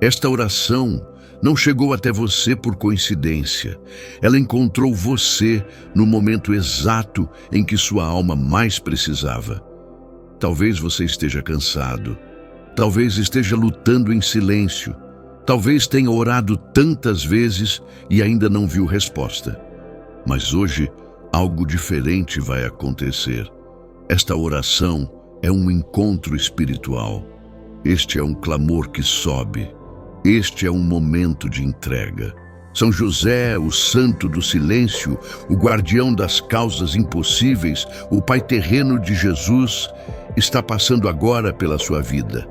Esta oração não chegou até você por coincidência. Ela encontrou você no momento exato em que sua alma mais precisava. Talvez você esteja cansado. Talvez esteja lutando em silêncio. Talvez tenha orado tantas vezes e ainda não viu resposta. Mas hoje, algo diferente vai acontecer. Esta oração é um encontro espiritual. Este é um clamor que sobe. Este é um momento de entrega. São José, o santo do silêncio, o guardião das causas impossíveis, o pai terreno de Jesus, está passando agora pela sua vida.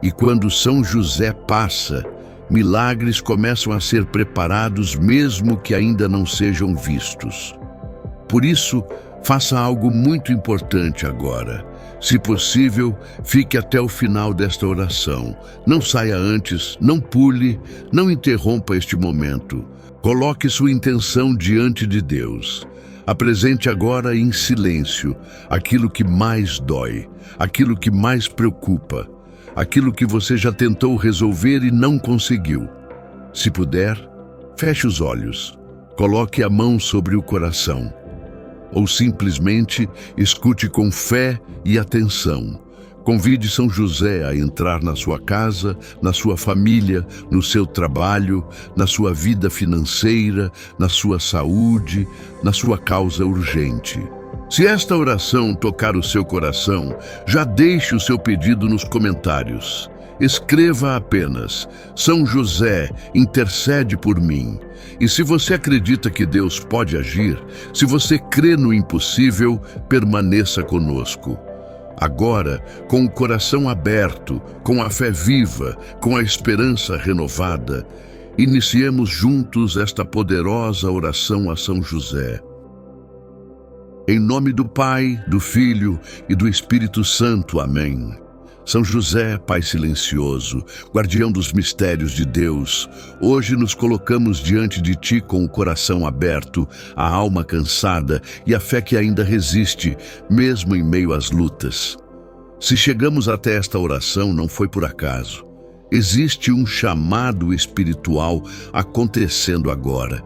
E quando São José passa, milagres começam a ser preparados mesmo que ainda não sejam vistos. Por isso, faça algo muito importante agora. Se possível, fique até o final desta oração. Não saia antes, não pule, não interrompa este momento. Coloque sua intenção diante de Deus. Apresente agora em silêncio aquilo que mais dói, aquilo que mais preocupa, aquilo que você já tentou resolver e não conseguiu. Se puder, feche os olhos, coloque a mão sobre o coração. Ou simplesmente escute com fé e atenção. Convide São José a entrar na sua casa, na sua família, no seu trabalho, na sua vida financeira, na sua saúde, na sua causa urgente. Se esta oração tocar o seu coração, já deixe o seu pedido nos comentários. Escreva apenas: São José, intercede por mim. E se você acredita que Deus pode agir, se você crê no impossível, permaneça conosco. Agora, com o coração aberto, com a fé viva, com a esperança renovada, iniciemos juntos esta poderosa oração a São José. Em nome do Pai, do Filho e do Espírito Santo. Amém. São José, Pai silencioso, guardião dos mistérios de Deus, hoje nos colocamos diante de Ti com o coração aberto, a alma cansada e a fé que ainda resiste, mesmo em meio às lutas. Se chegamos até esta oração, não foi por acaso. Existe um chamado espiritual acontecendo agora.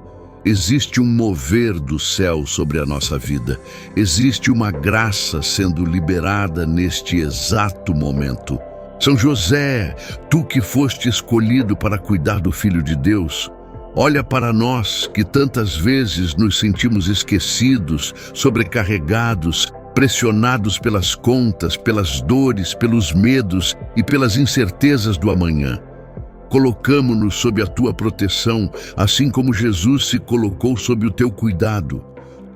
Existe um mover do céu sobre a nossa vida. Existe uma graça sendo liberada neste exato momento. São José, tu que foste escolhido para cuidar do Filho de Deus, olha para nós que tantas vezes nos sentimos esquecidos, sobrecarregados, pressionados pelas contas, pelas dores, pelos medos e pelas incertezas do amanhã. Colocamo-nos sob a tua proteção, assim como Jesus se colocou sob o teu cuidado.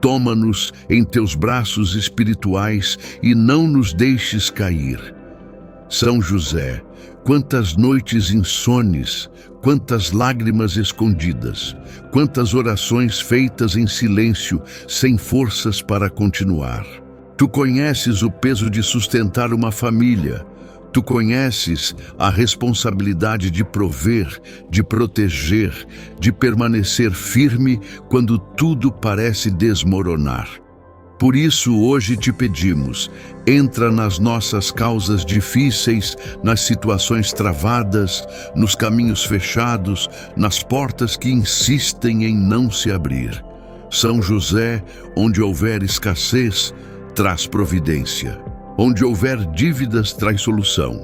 Toma-nos em teus braços espirituais e não nos deixes cair. São José, quantas noites insones, quantas lágrimas escondidas, quantas orações feitas em silêncio, sem forças para continuar. Tu conheces o peso de sustentar uma família. Tu conheces a responsabilidade de prover, de proteger, de permanecer firme quando tudo parece desmoronar. Por isso, hoje te pedimos, entra nas nossas causas difíceis, nas situações travadas, nos caminhos fechados, nas portas que insistem em não se abrir. São José, onde houver escassez, traz providência. Onde houver dívidas, traz solução.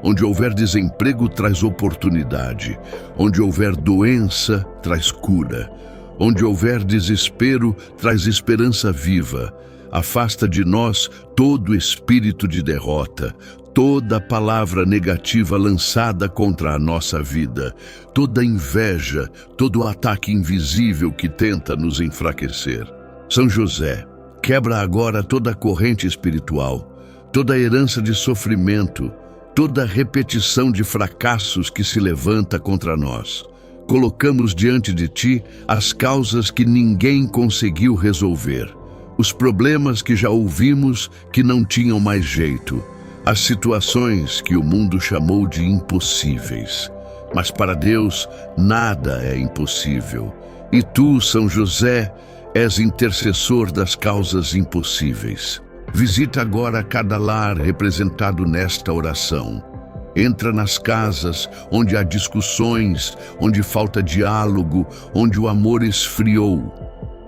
Onde houver desemprego, traz oportunidade. Onde houver doença, traz cura. Onde houver desespero, traz esperança viva. Afasta de nós todo espírito de derrota, toda palavra negativa lançada contra a nossa vida, toda inveja, todo ataque invisível que tenta nos enfraquecer. São José, quebra agora toda corrente espiritual, toda herança de sofrimento, toda repetição de fracassos que se levanta contra nós. Colocamos diante de Ti as causas que ninguém conseguiu resolver, os problemas que já ouvimos que não tinham mais jeito, as situações que o mundo chamou de impossíveis. Mas para Deus nada é impossível. E Tu, São José, és intercessor das causas impossíveis. Visita agora cada lar representado nesta oração. Entra nas casas onde há discussões, onde falta diálogo, onde o amor esfriou.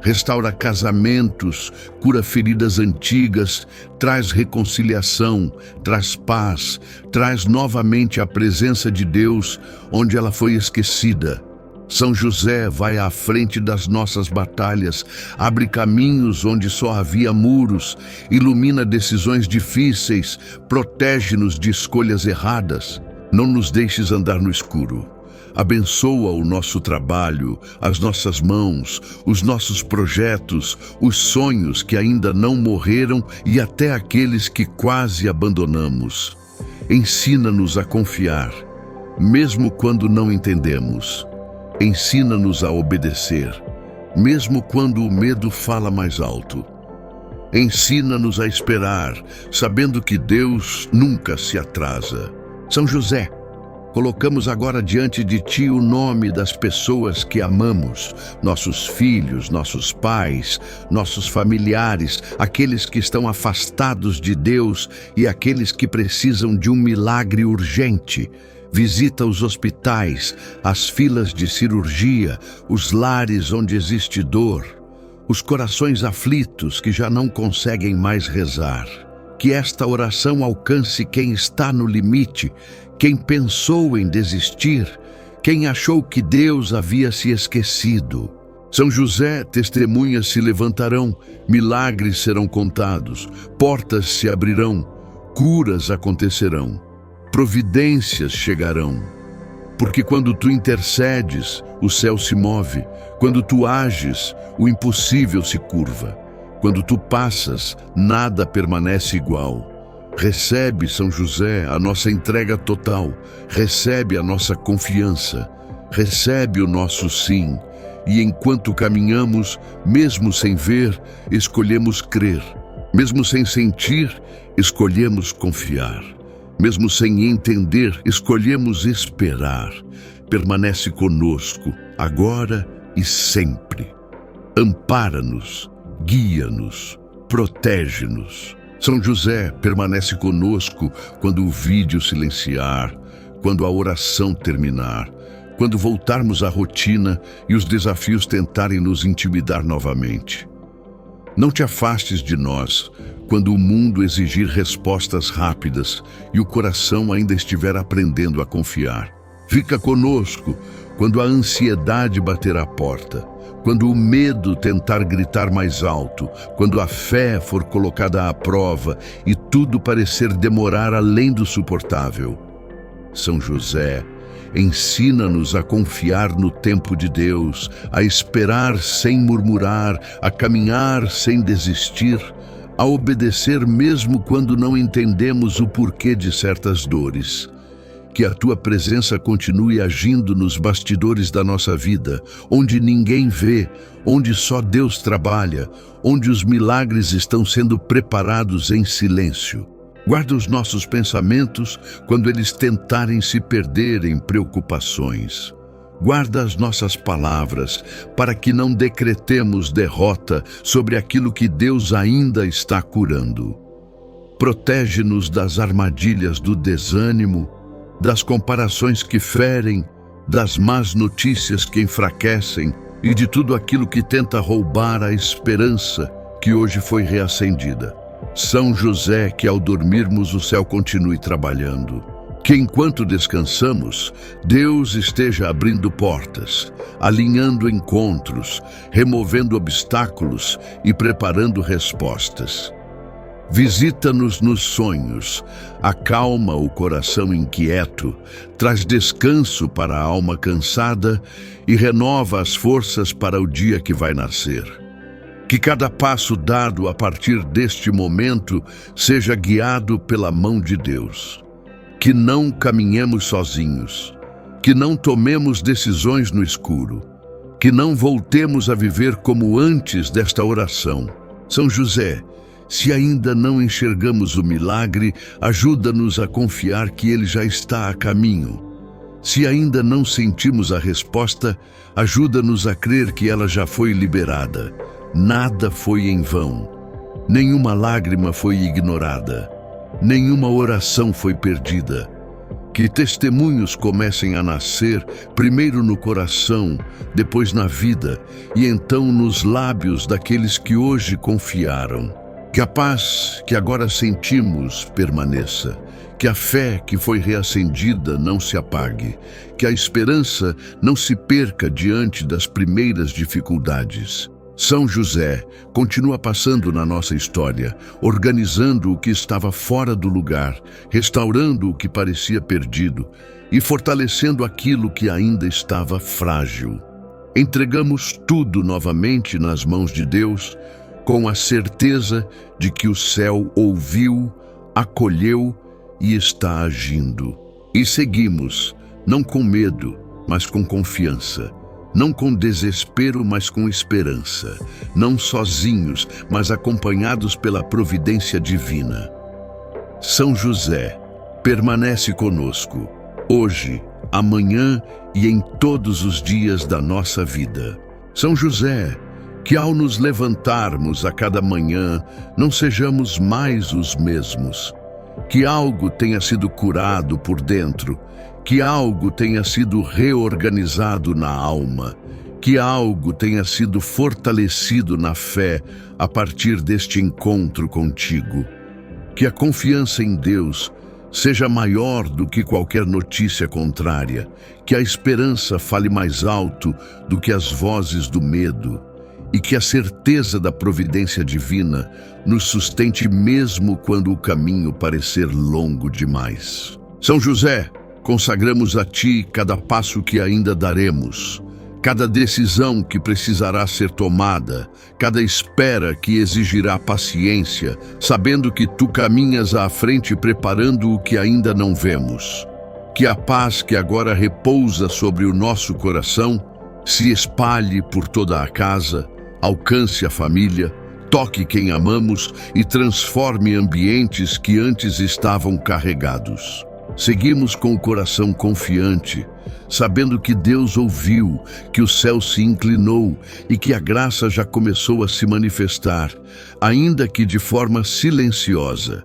Restaura casamentos, cura feridas antigas, traz reconciliação, traz paz, traz novamente a presença de Deus onde ela foi esquecida. São José vai à frente das nossas batalhas, abre caminhos onde só havia muros, ilumina decisões difíceis, protege-nos de escolhas erradas. Não nos deixes andar no escuro. Abençoa o nosso trabalho, as nossas mãos, os nossos projetos, os sonhos que ainda não morreram e até aqueles que quase abandonamos. Ensina-nos a confiar, mesmo quando não entendemos. Ensina-nos a obedecer, mesmo quando o medo fala mais alto. Ensina-nos a esperar, sabendo que Deus nunca se atrasa. São José, colocamos agora diante de Ti o nome das pessoas que amamos, nossos filhos, nossos pais, nossos familiares, aqueles que estão afastados de Deus e aqueles que precisam de um milagre urgente. Visita os hospitais, as filas de cirurgia, os lares onde existe dor, os corações aflitos que já não conseguem mais rezar. Que esta oração alcance quem está no limite, quem pensou em desistir, quem achou que Deus havia se esquecido. São José, testemunhas se levantarão, milagres serão contados, portas se abrirão, curas acontecerão. Providências chegarão, porque quando tu intercedes, o céu se move, quando tu ages, o impossível se curva, quando tu passas, nada permanece igual. Recebe, São José, a nossa entrega total, recebe a nossa confiança, recebe o nosso sim, e enquanto caminhamos, mesmo sem ver, escolhemos crer, mesmo sem sentir, escolhemos confiar. Mesmo sem entender, escolhemos esperar. Permanece conosco, agora e sempre. Ampara-nos, guia-nos, protege-nos. São José, permanece conosco quando o vídeo silenciar, quando a oração terminar, quando voltarmos à rotina e os desafios tentarem nos intimidar novamente. Não te afastes de nós quando o mundo exigir respostas rápidas e o coração ainda estiver aprendendo a confiar. Fica conosco quando a ansiedade bater à porta, quando o medo tentar gritar mais alto, quando a fé for colocada à prova e tudo parecer demorar além do suportável. São José, ensina-nos a confiar no tempo de Deus, a esperar sem murmurar, a caminhar sem desistir, a obedecer mesmo quando não entendemos o porquê de certas dores. Que a Tua presença continue agindo nos bastidores da nossa vida, onde ninguém vê, onde só Deus trabalha, onde os milagres estão sendo preparados em silêncio. Guarda os nossos pensamentos quando eles tentarem se perder em preocupações. Guarda as nossas palavras para que não decretemos derrota sobre aquilo que Deus ainda está curando. Protege-nos das armadilhas do desânimo, das comparações que ferem, das más notícias que enfraquecem e de tudo aquilo que tenta roubar a esperança que hoje foi reacendida. São José, que ao dormirmos o céu continue trabalhando. Que enquanto descansamos, Deus esteja abrindo portas, alinhando encontros, removendo obstáculos e preparando respostas. Visita-nos nos sonhos, acalma o coração inquieto, traz descanso para a alma cansada e renova as forças para o dia que vai nascer. Que cada passo dado a partir deste momento seja guiado pela mão de Deus. Que não caminhemos sozinhos, que não tomemos decisões no escuro, que não voltemos a viver como antes desta oração. São José, se ainda não enxergamos o milagre, ajuda-nos a confiar que ele já está a caminho. Se ainda não sentimos a resposta, ajuda-nos a crer que ela já foi liberada. Nada foi em vão. Nenhuma lágrima foi ignorada. Nenhuma oração foi perdida. Que testemunhos comecem a nascer, primeiro no coração, depois na vida, e então nos lábios daqueles que hoje confiaram. Que a paz que agora sentimos permaneça. Que a fé que foi reacendida não se apague. Que a esperança não se perca diante das primeiras dificuldades. São José continua passando na nossa história, organizando o que estava fora do lugar, restaurando o que parecia perdido e fortalecendo aquilo que ainda estava frágil. Entregamos tudo novamente nas mãos de Deus, com a certeza de que o céu ouviu, acolheu e está agindo. E seguimos, não com medo, mas com confiança. Não com desespero, mas com esperança. Não sozinhos, mas acompanhados pela providência divina. São José, permanece conosco, hoje, amanhã e em todos os dias da nossa vida. São José, que ao nos levantarmos a cada manhã, não sejamos mais os mesmos. Que algo tenha sido curado por dentro, que algo tenha sido reorganizado na alma, que algo tenha sido fortalecido na fé a partir deste encontro contigo. Que a confiança em Deus seja maior do que qualquer notícia contrária, que a esperança fale mais alto do que as vozes do medo, e que a certeza da providência divina nos sustente mesmo quando o caminho parecer longo demais. São José, consagramos a Ti cada passo que ainda daremos, cada decisão que precisará ser tomada, cada espera que exigirá paciência, sabendo que Tu caminhas à frente preparando o que ainda não vemos. Que a paz que agora repousa sobre o nosso coração se espalhe por toda a casa, alcance a família, toque quem amamos e transforme ambientes que antes estavam carregados. Seguimos com o coração confiante, sabendo que Deus ouviu, que o céu se inclinou e que a graça já começou a se manifestar, ainda que de forma silenciosa.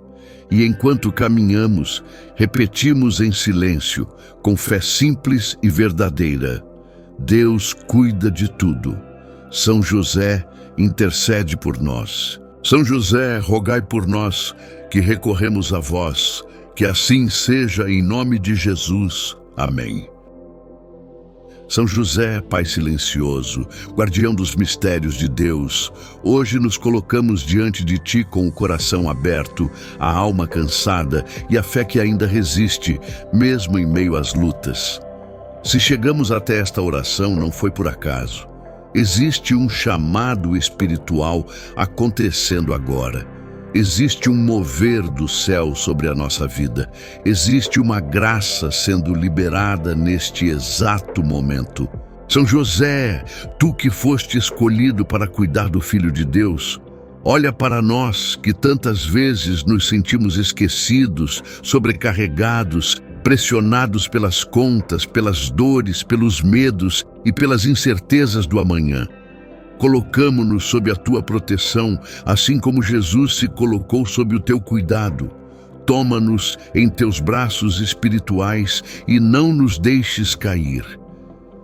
E enquanto caminhamos, repetimos em silêncio, com fé simples e verdadeira: Deus cuida de tudo. São José, intercede por nós. São José, rogai por nós, que recorremos a vós. Que assim seja em nome de Jesus. Amém. São José, Pai silencioso, guardião dos mistérios de Deus, hoje nos colocamos diante de Ti com o coração aberto, a alma cansada e a fé que ainda resiste, mesmo em meio às lutas. Se chegamos até esta oração, não foi por acaso. Existe um chamado espiritual acontecendo agora. Existe um mover do céu sobre a nossa vida. Existe uma graça sendo liberada neste exato momento. São José, Tu que foste escolhido para cuidar do Filho de Deus, olha para nós que tantas vezes nos sentimos esquecidos, sobrecarregados, pressionados pelas contas, pelas dores, pelos medos e pelas incertezas do amanhã. Colocamo-nos sob a Tua proteção, assim como Jesus se colocou sob o Teu cuidado. Toma-nos em Teus braços espirituais e não nos deixes cair.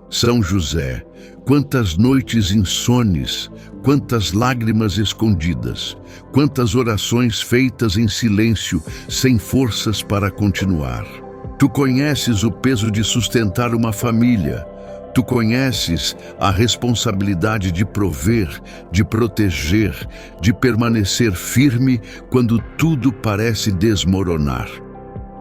São José, quantas noites insones, quantas lágrimas escondidas, quantas orações feitas em silêncio, sem forças para continuar. Tu conheces o peso de sustentar uma família. Tu conheces a responsabilidade de prover, de proteger, de permanecer firme quando tudo parece desmoronar.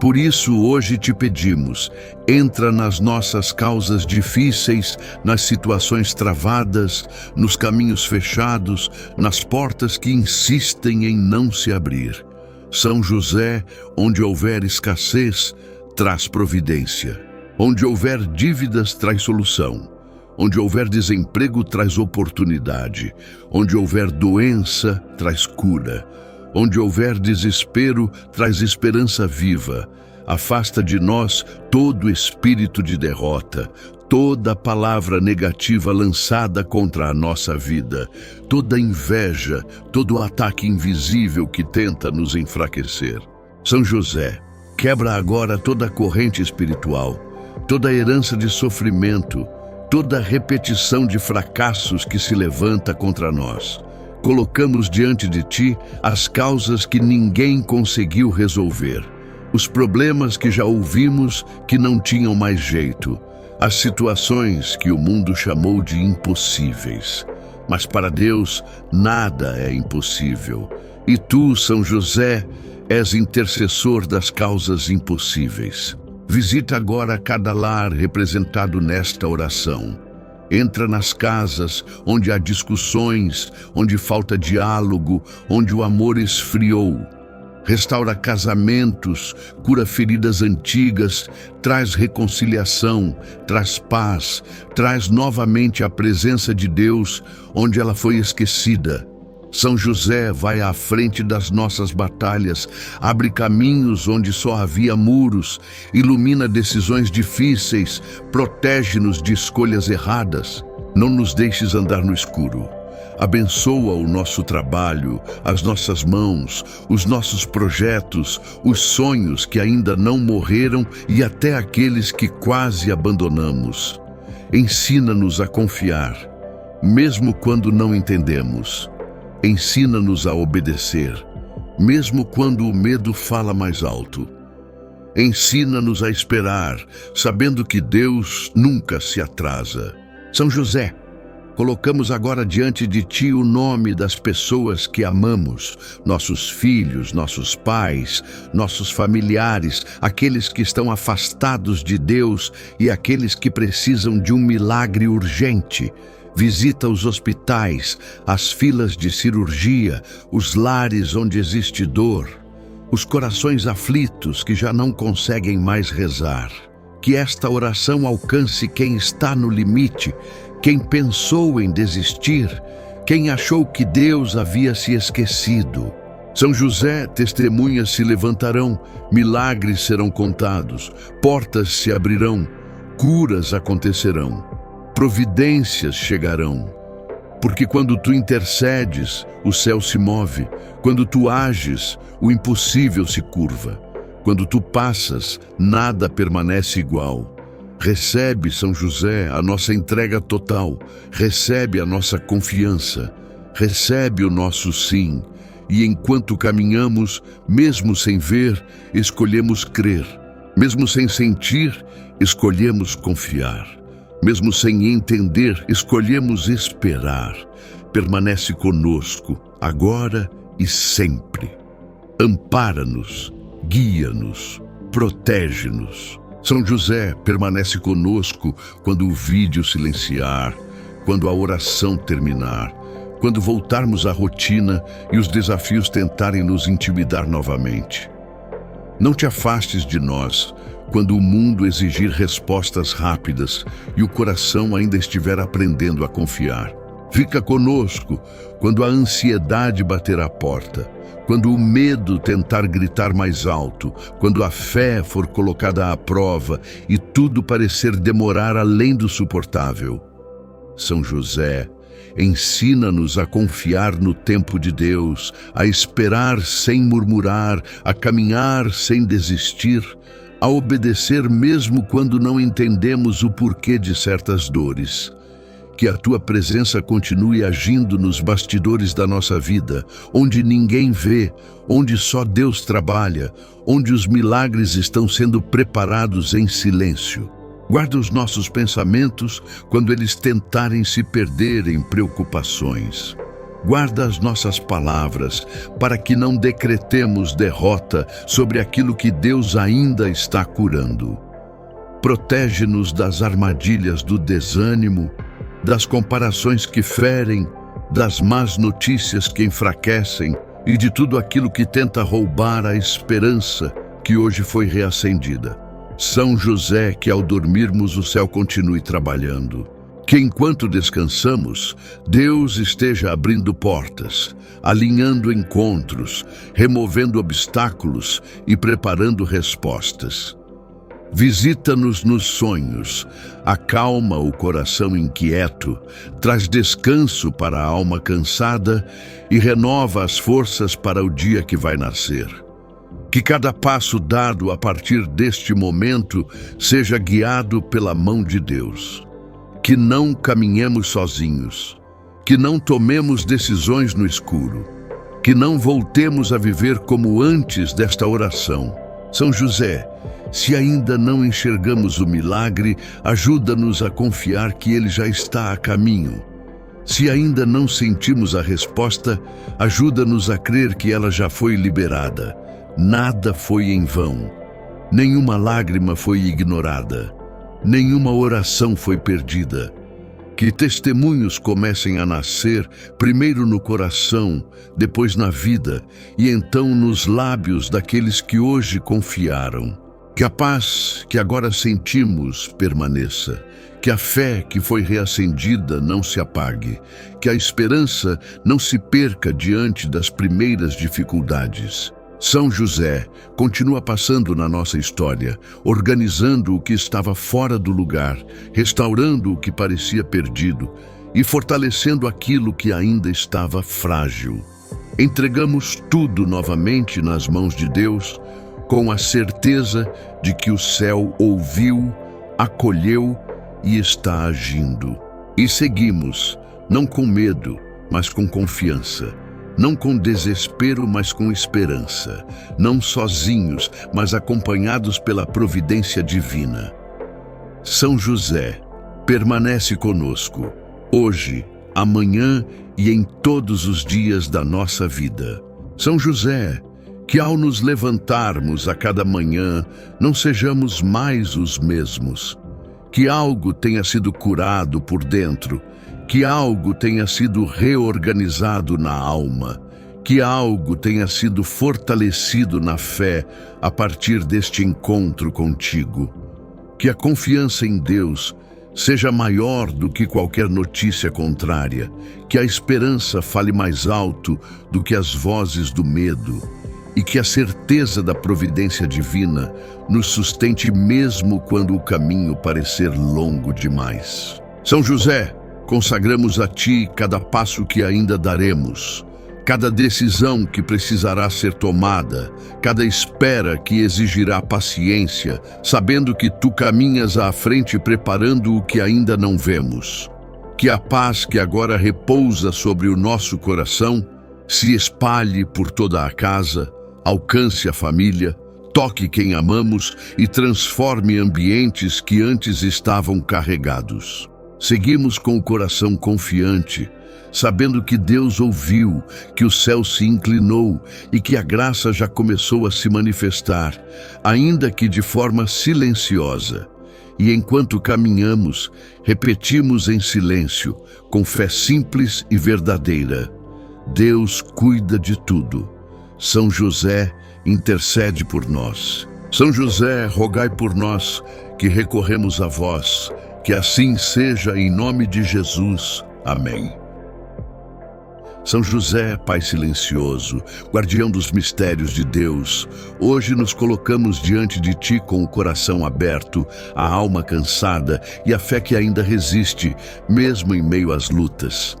Por isso, hoje te pedimos, entra nas nossas causas difíceis, nas situações travadas, nos caminhos fechados, nas portas que insistem em não se abrir. São José, onde houver escassez, traz providência. Onde houver dívidas, traz solução. Onde houver desemprego, traz oportunidade. Onde houver doença, traz cura. Onde houver desespero, traz esperança viva. Afasta de nós todo espírito de derrota, toda palavra negativa lançada contra a nossa vida, toda inveja, todo ataque invisível que tenta nos enfraquecer. São José, quebra agora toda a corrente espiritual, toda a herança de sofrimento, toda a repetição de fracassos que se levanta contra nós. Colocamos diante de Ti as causas que ninguém conseguiu resolver, os problemas que já ouvimos que não tinham mais jeito, as situações que o mundo chamou de impossíveis. Mas para Deus nada é impossível. E Tu, São José, és intercessor das causas impossíveis. Visita agora cada lar representado nesta oração. Entra nas casas onde há discussões, onde falta diálogo, onde o amor esfriou. Restaura casamentos, cura feridas antigas, traz reconciliação, traz paz, traz novamente a presença de Deus onde ela foi esquecida. São José vai à frente das nossas batalhas, abre caminhos onde só havia muros, ilumina decisões difíceis, protege-nos de escolhas erradas. Não nos deixes andar no escuro. Abençoa o nosso trabalho, as nossas mãos, os nossos projetos, os sonhos que ainda não morreram e até aqueles que quase abandonamos. Ensina-nos a confiar, mesmo quando não entendemos. Ensina-nos a obedecer, mesmo quando o medo fala mais alto. Ensina-nos a esperar, sabendo que Deus nunca se atrasa. São José, colocamos agora diante de Ti o nome das pessoas que amamos, nossos filhos, nossos pais, nossos familiares, aqueles que estão afastados de Deus e aqueles que precisam de um milagre urgente. Visita os hospitais, as filas de cirurgia, os lares onde existe dor, os corações aflitos que já não conseguem mais rezar. Que esta oração alcance quem está no limite, quem pensou em desistir, quem achou que Deus havia se esquecido. São José, testemunhas se levantarão, milagres serão contados, portas se abrirão, curas acontecerão. Providências chegarão, porque quando Tu intercedes, o céu se move, quando Tu ages, o impossível se curva, quando Tu passas, nada permanece igual. Recebe, São José, a nossa entrega total, recebe a nossa confiança, recebe o nosso sim, e enquanto caminhamos, mesmo sem ver, escolhemos crer, mesmo sem sentir, escolhemos confiar. Mesmo sem entender, escolhemos esperar. Permanece conosco, agora e sempre. Ampara-nos, guia-nos, protege-nos. São José, permanece conosco quando o vídeo silenciar, quando a oração terminar, quando voltarmos à rotina e os desafios tentarem nos intimidar novamente. Não te afastes de nós quando o mundo exigir respostas rápidas e o coração ainda estiver aprendendo a confiar. Fica conosco quando a ansiedade bater à porta, quando o medo tentar gritar mais alto, quando a fé for colocada à prova e tudo parecer demorar além do suportável. São José, ensina-nos a confiar no tempo de Deus, a esperar sem murmurar, a caminhar sem desistir, a obedecer mesmo quando não entendemos o porquê de certas dores. Que a Tua presença continue agindo nos bastidores da nossa vida, onde ninguém vê, onde só Deus trabalha, onde os milagres estão sendo preparados em silêncio. Guarda os nossos pensamentos quando eles tentarem se perder em preocupações. Guarda as nossas palavras para que não decretemos derrota sobre aquilo que Deus ainda está curando. Protege-nos das armadilhas do desânimo, das comparações que ferem, das más notícias que enfraquecem e de tudo aquilo que tenta roubar a esperança que hoje foi reacendida. São José, que ao dormirmos o céu continue trabalhando. Que enquanto descansamos, Deus esteja abrindo portas, alinhando encontros, removendo obstáculos e preparando respostas. Visita-nos nos sonhos, acalma o coração inquieto, traz descanso para a alma cansada e renova as forças para o dia que vai nascer. Que cada passo dado a partir deste momento seja guiado pela mão de Deus. Que não caminhemos sozinhos. Que não tomemos decisões no escuro. Que não voltemos a viver como antes desta oração. São José, se ainda não enxergamos o milagre, ajuda-nos a confiar que ele já está a caminho. Se ainda não sentimos a resposta, ajuda-nos a crer que ela já foi liberada. Nada foi em vão. Nenhuma lágrima foi ignorada. Nenhuma oração foi perdida. Que testemunhos comecem a nascer, primeiro no coração, depois na vida, e então nos lábios daqueles que hoje confiaram. Que a paz que agora sentimos permaneça. Que a fé que foi reacendida não se apague. Que a esperança não se perca diante das primeiras dificuldades. São José continua passando na nossa história, organizando o que estava fora do lugar, restaurando o que parecia perdido e fortalecendo aquilo que ainda estava frágil. Entregamos tudo novamente nas mãos de Deus, com a certeza de que o céu ouviu, acolheu e está agindo. E seguimos, não com medo, mas com confiança. Não com desespero, mas com esperança. Não sozinhos, mas acompanhados pela providência divina. São José, permanece conosco, hoje, amanhã e em todos os dias da nossa vida. São José, que ao nos levantarmos a cada manhã, não sejamos mais os mesmos. Que algo tenha sido curado por dentro, que algo tenha sido reorganizado na alma, que algo tenha sido fortalecido na fé a partir deste encontro contigo. Que a confiança em Deus seja maior do que qualquer notícia contrária, que a esperança fale mais alto do que as vozes do medo, e que a certeza da providência divina nos sustente mesmo quando o caminho parecer longo demais. São José, consagramos a Ti cada passo que ainda daremos, cada decisão que precisará ser tomada, cada espera que exigirá paciência, sabendo que Tu caminhas à frente preparando o que ainda não vemos. Que a paz que agora repousa sobre o nosso coração se espalhe por toda a casa, alcance a família, toque quem amamos e transforme ambientes que antes estavam carregados. Seguimos com o coração confiante, sabendo que Deus ouviu, que o céu se inclinou e que a graça já começou a se manifestar, ainda que de forma silenciosa. E enquanto caminhamos, repetimos em silêncio, com fé simples e verdadeira: Deus cuida de tudo. São José, intercede por nós. São José, rogai por nós, que recorremos a vós. Que assim seja em nome de Jesus. Amém. São José, Pai silencioso, guardião dos mistérios de Deus, hoje nos colocamos diante de Ti com o coração aberto, a alma cansada e a fé que ainda resiste, mesmo em meio às lutas.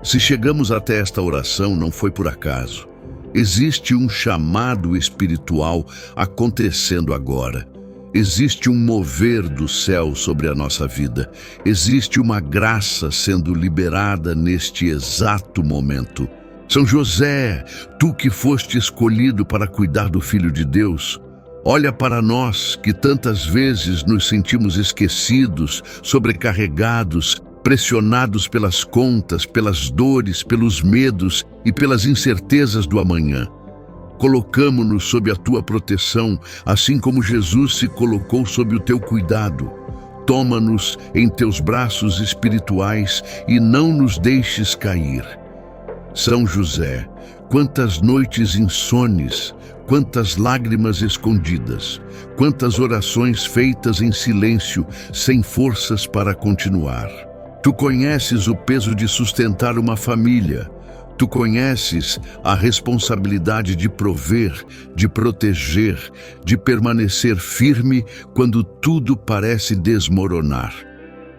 Se chegamos até esta oração, não foi por acaso. Existe um chamado espiritual acontecendo agora. Existe um mover do céu sobre a nossa vida. Existe uma graça sendo liberada neste exato momento. São José, Tu que foste escolhido para cuidar do Filho de Deus, olha para nós que tantas vezes nos sentimos esquecidos, sobrecarregados, pressionados pelas contas, pelas dores, pelos medos e pelas incertezas do amanhã. Colocamo-nos sob a Tua proteção, assim como Jesus se colocou sob o Teu cuidado. Toma-nos em Teus braços espirituais e não nos deixes cair. São José, quantas noites insones, quantas lágrimas escondidas, quantas orações feitas em silêncio, sem forças para continuar. Tu conheces o peso de sustentar uma família. Tu conheces a responsabilidade de prover, de proteger, de permanecer firme quando tudo parece desmoronar.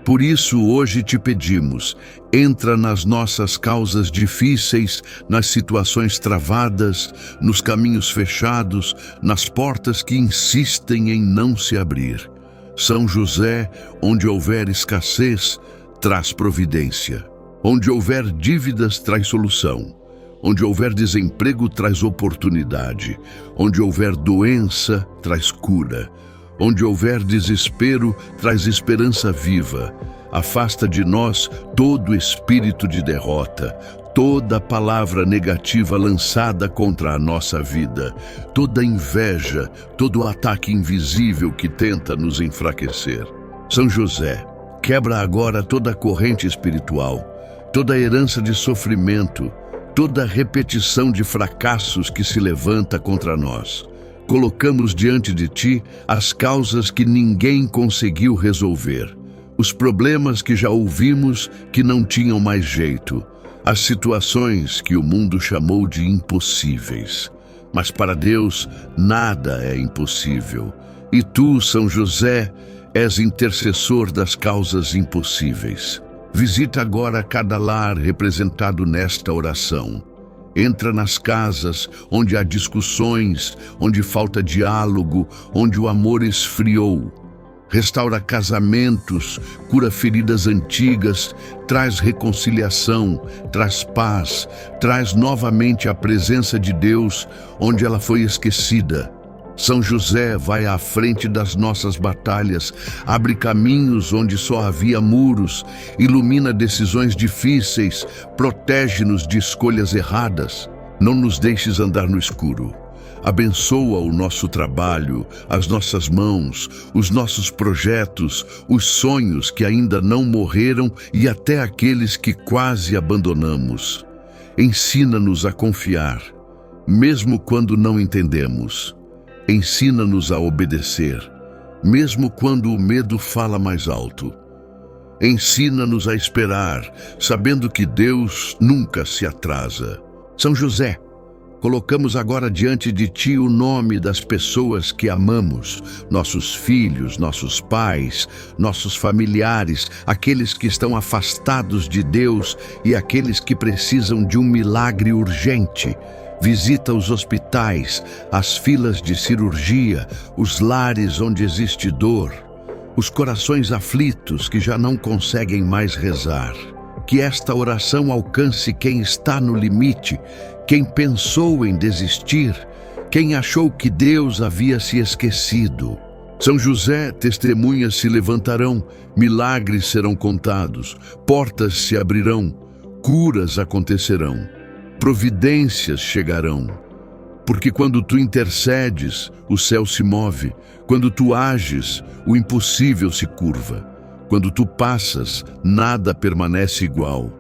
Por isso, hoje te pedimos, entra nas nossas causas difíceis, nas situações travadas, nos caminhos fechados, nas portas que insistem em não se abrir. São José, onde houver escassez, traz providência. Onde houver dívidas, traz solução. Onde houver desemprego, traz oportunidade. Onde houver doença, traz cura. Onde houver desespero, traz esperança viva. Afasta de nós todo espírito de derrota, toda palavra negativa lançada contra a nossa vida, toda inveja, todo ataque invisível que tenta nos enfraquecer. São José, quebra agora toda corrente espiritual, toda herança de sofrimento, toda repetição de fracassos que se levanta contra nós. Colocamos diante de ti as causas que ninguém conseguiu resolver, os problemas que já ouvimos que não tinham mais jeito, as situações que o mundo chamou de impossíveis. Mas para Deus nada é impossível. E tu, São José, és intercessor das causas impossíveis. Visita agora cada lar representado nesta oração. Entra nas casas onde há discussões, onde falta diálogo, onde o amor esfriou. Restaura casamentos, cura feridas antigas, traz reconciliação, traz paz, traz novamente a presença de Deus onde ela foi esquecida. São José vai à frente das nossas batalhas, abre caminhos onde só havia muros, ilumina decisões difíceis, protege-nos de escolhas erradas. Não nos deixes andar no escuro. Abençoa o nosso trabalho, as nossas mãos, os nossos projetos, os sonhos que ainda não morreram e até aqueles que quase abandonamos. Ensina-nos a confiar, mesmo quando não entendemos. Ensina-nos a obedecer, mesmo quando o medo fala mais alto. Ensina-nos a esperar, sabendo que Deus nunca se atrasa. São José, colocamos agora diante de ti o nome das pessoas que amamos, nossos filhos, nossos pais, nossos familiares, aqueles que estão afastados de Deus e aqueles que precisam de um milagre urgente. Visita os hospitais, as filas de cirurgia, os lares onde existe dor, os corações aflitos que já não conseguem mais rezar. Que esta oração alcance quem está no limite, quem pensou em desistir, quem achou que Deus havia se esquecido. São José, testemunhas se levantarão, milagres serão contados, portas se abrirão, curas acontecerão. Providências chegarão, porque quando tu intercedes, o céu se move, quando tu ages, o impossível se curva, quando tu passas, nada permanece igual.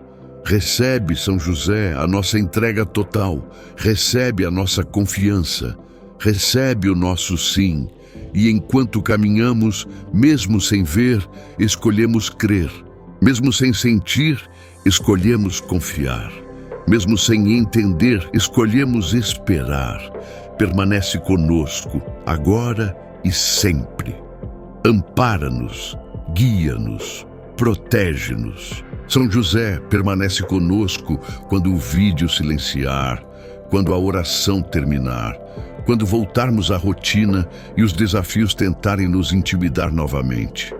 Recebe, São José, a nossa entrega total, recebe a nossa confiança, recebe o nosso sim, e enquanto caminhamos, mesmo sem ver, escolhemos crer, mesmo sem sentir, escolhemos confiar. Mesmo sem entender, escolhemos esperar. Permanece conosco, agora e sempre. Ampara-nos, guia-nos, protege-nos. São José, permanece conosco quando o vídeo silenciar, quando a oração terminar, quando voltarmos à rotina e os desafios tentarem nos intimidar novamente.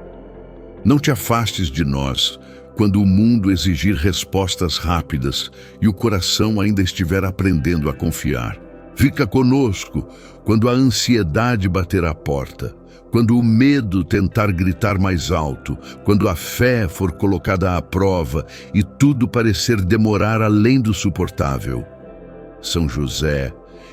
Não te afastes de nós, quando o mundo exigir respostas rápidas e o coração ainda estiver aprendendo a confiar. Fica conosco quando a ansiedade bater à porta, quando o medo tentar gritar mais alto, quando a fé for colocada à prova e tudo parecer demorar além do suportável. São José,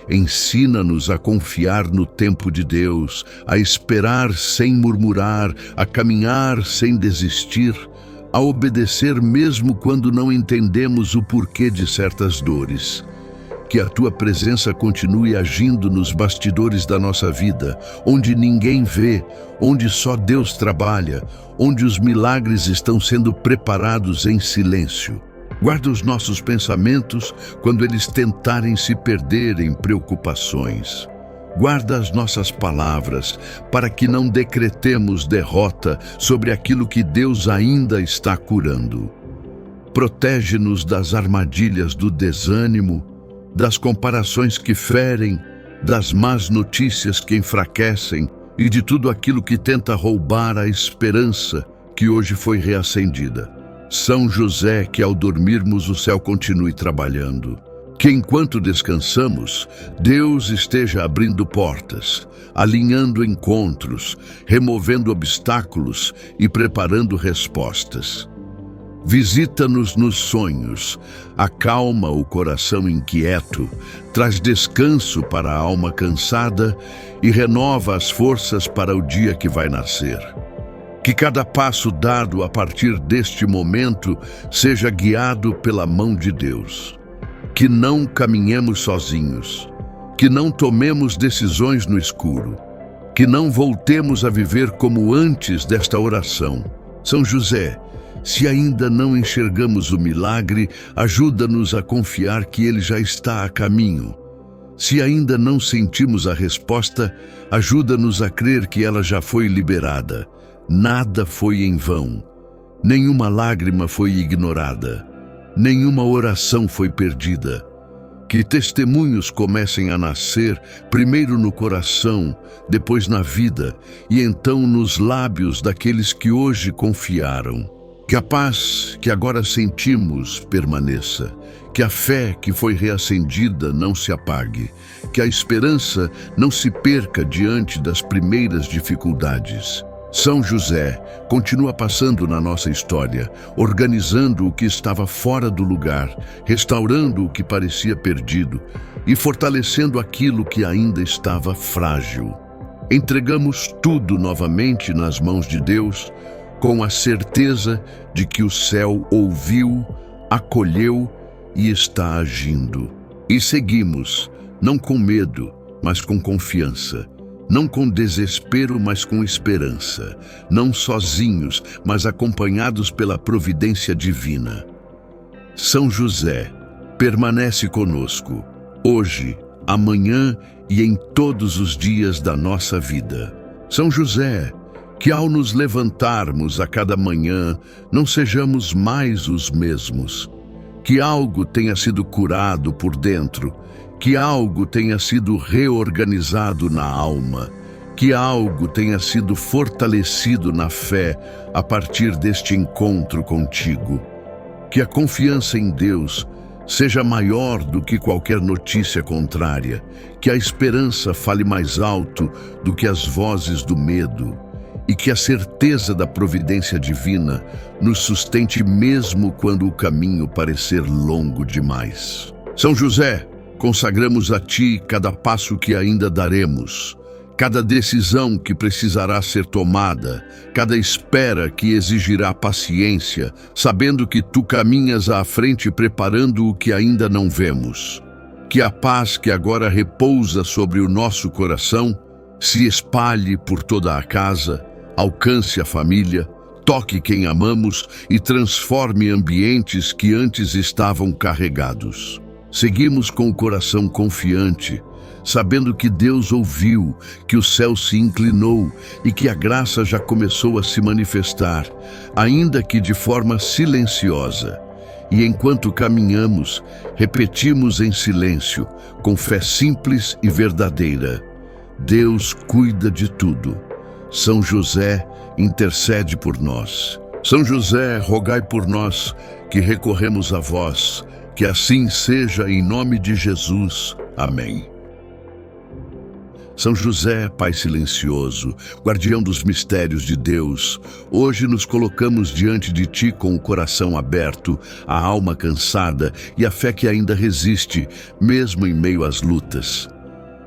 ensina-nos a confiar no tempo de Deus, a esperar sem murmurar, a caminhar sem desistir, a obedecer mesmo quando não entendemos o porquê de certas dores. Que a tua presença continue agindo nos bastidores da nossa vida, onde ninguém vê, onde só Deus trabalha, onde os milagres estão sendo preparados em silêncio. Guarda os nossos pensamentos quando eles tentarem se perder em preocupações. Guarda as nossas palavras, para que não decretemos derrota sobre aquilo que Deus ainda está curando. Protege-nos das armadilhas do desânimo, das comparações que ferem, das más notícias que enfraquecem e de tudo aquilo que tenta roubar a esperança que hoje foi reacendida. São José, que ao dormirmos o céu continue trabalhando. Que enquanto descansamos, Deus esteja abrindo portas, alinhando encontros, removendo obstáculos e preparando respostas. Visita-nos nos sonhos, acalma o coração inquieto, traz descanso para a alma cansada e renova as forças para o dia que vai nascer. Que cada passo dado a partir deste momento seja guiado pela mão de Deus. Que não caminhemos sozinhos, que não tomemos decisões no escuro, que não voltemos a viver como antes desta oração. São José, se ainda não enxergamos o milagre, ajuda-nos a confiar que ele já está a caminho. Se ainda não sentimos a resposta, ajuda-nos a crer que ela já foi liberada. Nada foi em vão, nenhuma lágrima foi ignorada. Nenhuma oração foi perdida. Que testemunhos comecem a nascer, primeiro no coração, depois na vida, e então nos lábios daqueles que hoje confiaram. Que a paz que agora sentimos permaneça. Que a fé que foi reacendida não se apague. Que a esperança não se perca diante das primeiras dificuldades. São José continua passando na nossa história, organizando o que estava fora do lugar, restaurando o que parecia perdido e fortalecendo aquilo que ainda estava frágil. Entregamos tudo novamente nas mãos de Deus, com a certeza de que o céu ouviu, acolheu e está agindo. E seguimos, não com medo, mas com confiança. Não com desespero, mas com esperança. Não sozinhos, mas acompanhados pela providência divina. São José, permanece conosco, hoje, amanhã e em todos os dias da nossa vida. São José, que ao nos levantarmos a cada manhã, não sejamos mais os mesmos. Que algo tenha sido curado por dentro, que algo tenha sido reorganizado na alma, que algo tenha sido fortalecido na fé a partir deste encontro contigo. Que a confiança em Deus seja maior do que qualquer notícia contrária, que a esperança fale mais alto do que as vozes do medo, e que a certeza da providência divina nos sustente mesmo quando o caminho parecer longo demais. São José, consagramos a Ti cada passo que ainda daremos, cada decisão que precisará ser tomada, cada espera que exigirá paciência, sabendo que Tu caminhas à frente preparando o que ainda não vemos. Que a paz que agora repousa sobre o nosso coração se espalhe por toda a casa, alcance a família, toque quem amamos e transforme ambientes que antes estavam carregados. Seguimos com o coração confiante, sabendo que Deus ouviu, que o céu se inclinou e que a graça já começou a se manifestar, ainda que de forma silenciosa. E enquanto caminhamos, repetimos em silêncio, com fé simples e verdadeira: Deus cuida de tudo. São José, intercede por nós. São José, rogai por nós, que recorremos a vós. Que assim seja em nome de Jesus. Amém. São José, Pai silencioso, guardião dos mistérios de Deus, hoje nos colocamos diante de Ti com o coração aberto, a alma cansada e a fé que ainda resiste, mesmo em meio às lutas.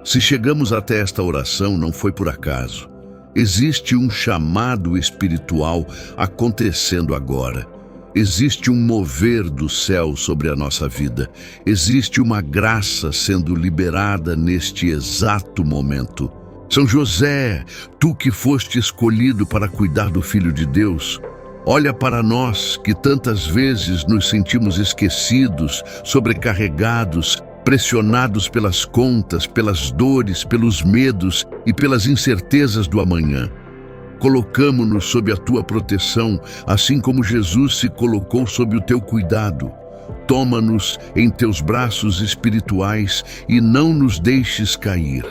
Se chegamos até esta oração, não foi por acaso. Existe um chamado espiritual acontecendo agora. Existe um mover do céu sobre a nossa vida. Existe uma graça sendo liberada neste exato momento. São José, Tu que foste escolhido para cuidar do Filho de Deus, olha para nós que tantas vezes nos sentimos esquecidos, sobrecarregados pressionados pelas contas, pelas dores, pelos medos e pelas incertezas do amanhã. Colocamo-nos sob a tua proteção, assim como Jesus se colocou sob o teu cuidado. Toma-nos em teus braços espirituais e não nos deixes cair.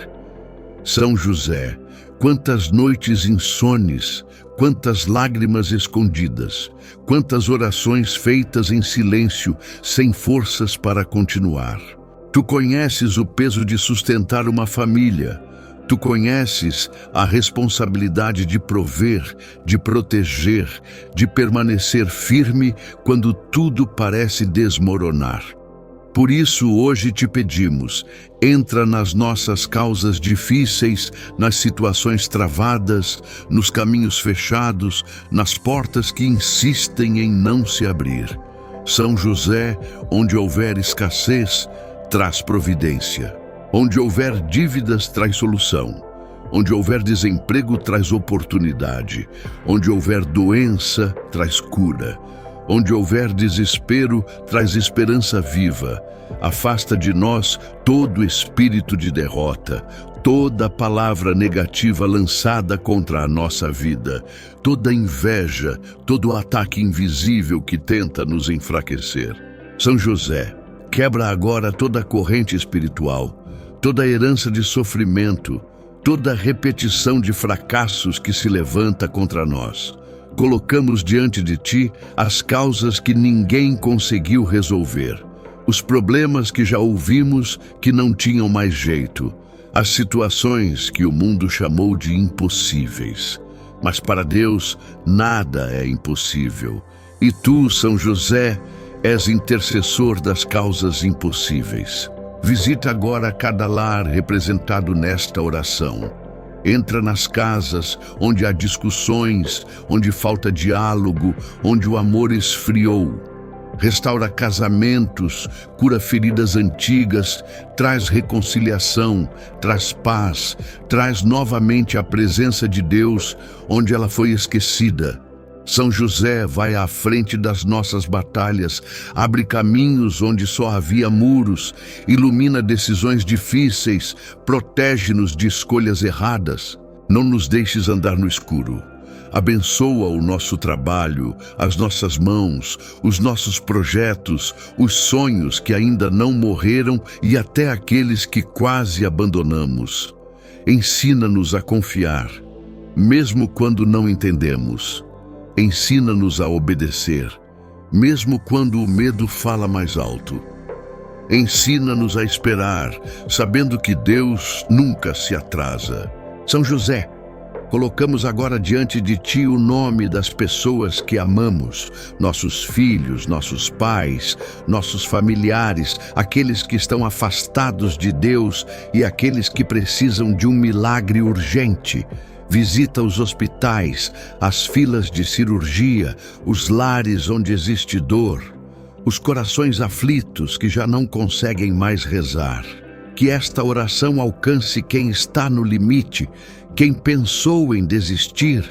São José, quantas noites insones, quantas lágrimas escondidas, quantas orações feitas em silêncio, sem forças para continuar. Tu conheces o peso de sustentar uma família. Tu conheces a responsabilidade de prover, de proteger, de permanecer firme quando tudo parece desmoronar. Por isso, hoje te pedimos, entra nas nossas causas difíceis, nas situações travadas, nos caminhos fechados, nas portas que insistem em não se abrir. São José, onde houver escassez, traz providência. Onde houver dívidas, traz solução. Onde houver desemprego, traz oportunidade. Onde houver doença, traz cura. Onde houver desespero, traz esperança viva. Afasta de nós todo espírito de derrota, toda palavra negativa lançada contra a nossa vida, toda inveja, todo ataque invisível que tenta nos enfraquecer. São José, quebra agora toda corrente espiritual, toda herança de sofrimento, toda repetição de fracassos que se levanta contra nós. Colocamos diante de ti as causas que ninguém conseguiu resolver, os problemas que já ouvimos que não tinham mais jeito, as situações que o mundo chamou de impossíveis. Mas para Deus nada é impossível. E tu, São José, és intercessor das causas impossíveis. Visita agora cada lar representado nesta oração. Entra nas casas onde há discussões, onde falta diálogo, onde o amor esfriou. Restaura casamentos, cura feridas antigas, traz reconciliação, traz paz, traz novamente a presença de Deus onde ela foi esquecida. São José vai à frente das nossas batalhas, abre caminhos onde só havia muros, ilumina decisões difíceis, protege-nos de escolhas erradas. Não nos deixes andar no escuro. Abençoa o nosso trabalho, as nossas mãos, os nossos projetos, os sonhos que ainda não morreram e até aqueles que quase abandonamos. Ensina-nos a confiar, mesmo quando não entendemos. Ensina-nos a obedecer, mesmo quando o medo fala mais alto. Ensina-nos a esperar, sabendo que Deus nunca se atrasa. São José, colocamos agora diante de ti o nome das pessoas que amamos, nossos filhos, nossos pais, nossos familiares, aqueles que estão afastados de Deus e aqueles que precisam de um milagre urgente. Visita os hospitais, as filas de cirurgia, os lares onde existe dor, os corações aflitos que já não conseguem mais rezar. Que esta oração alcance quem está no limite, quem pensou em desistir,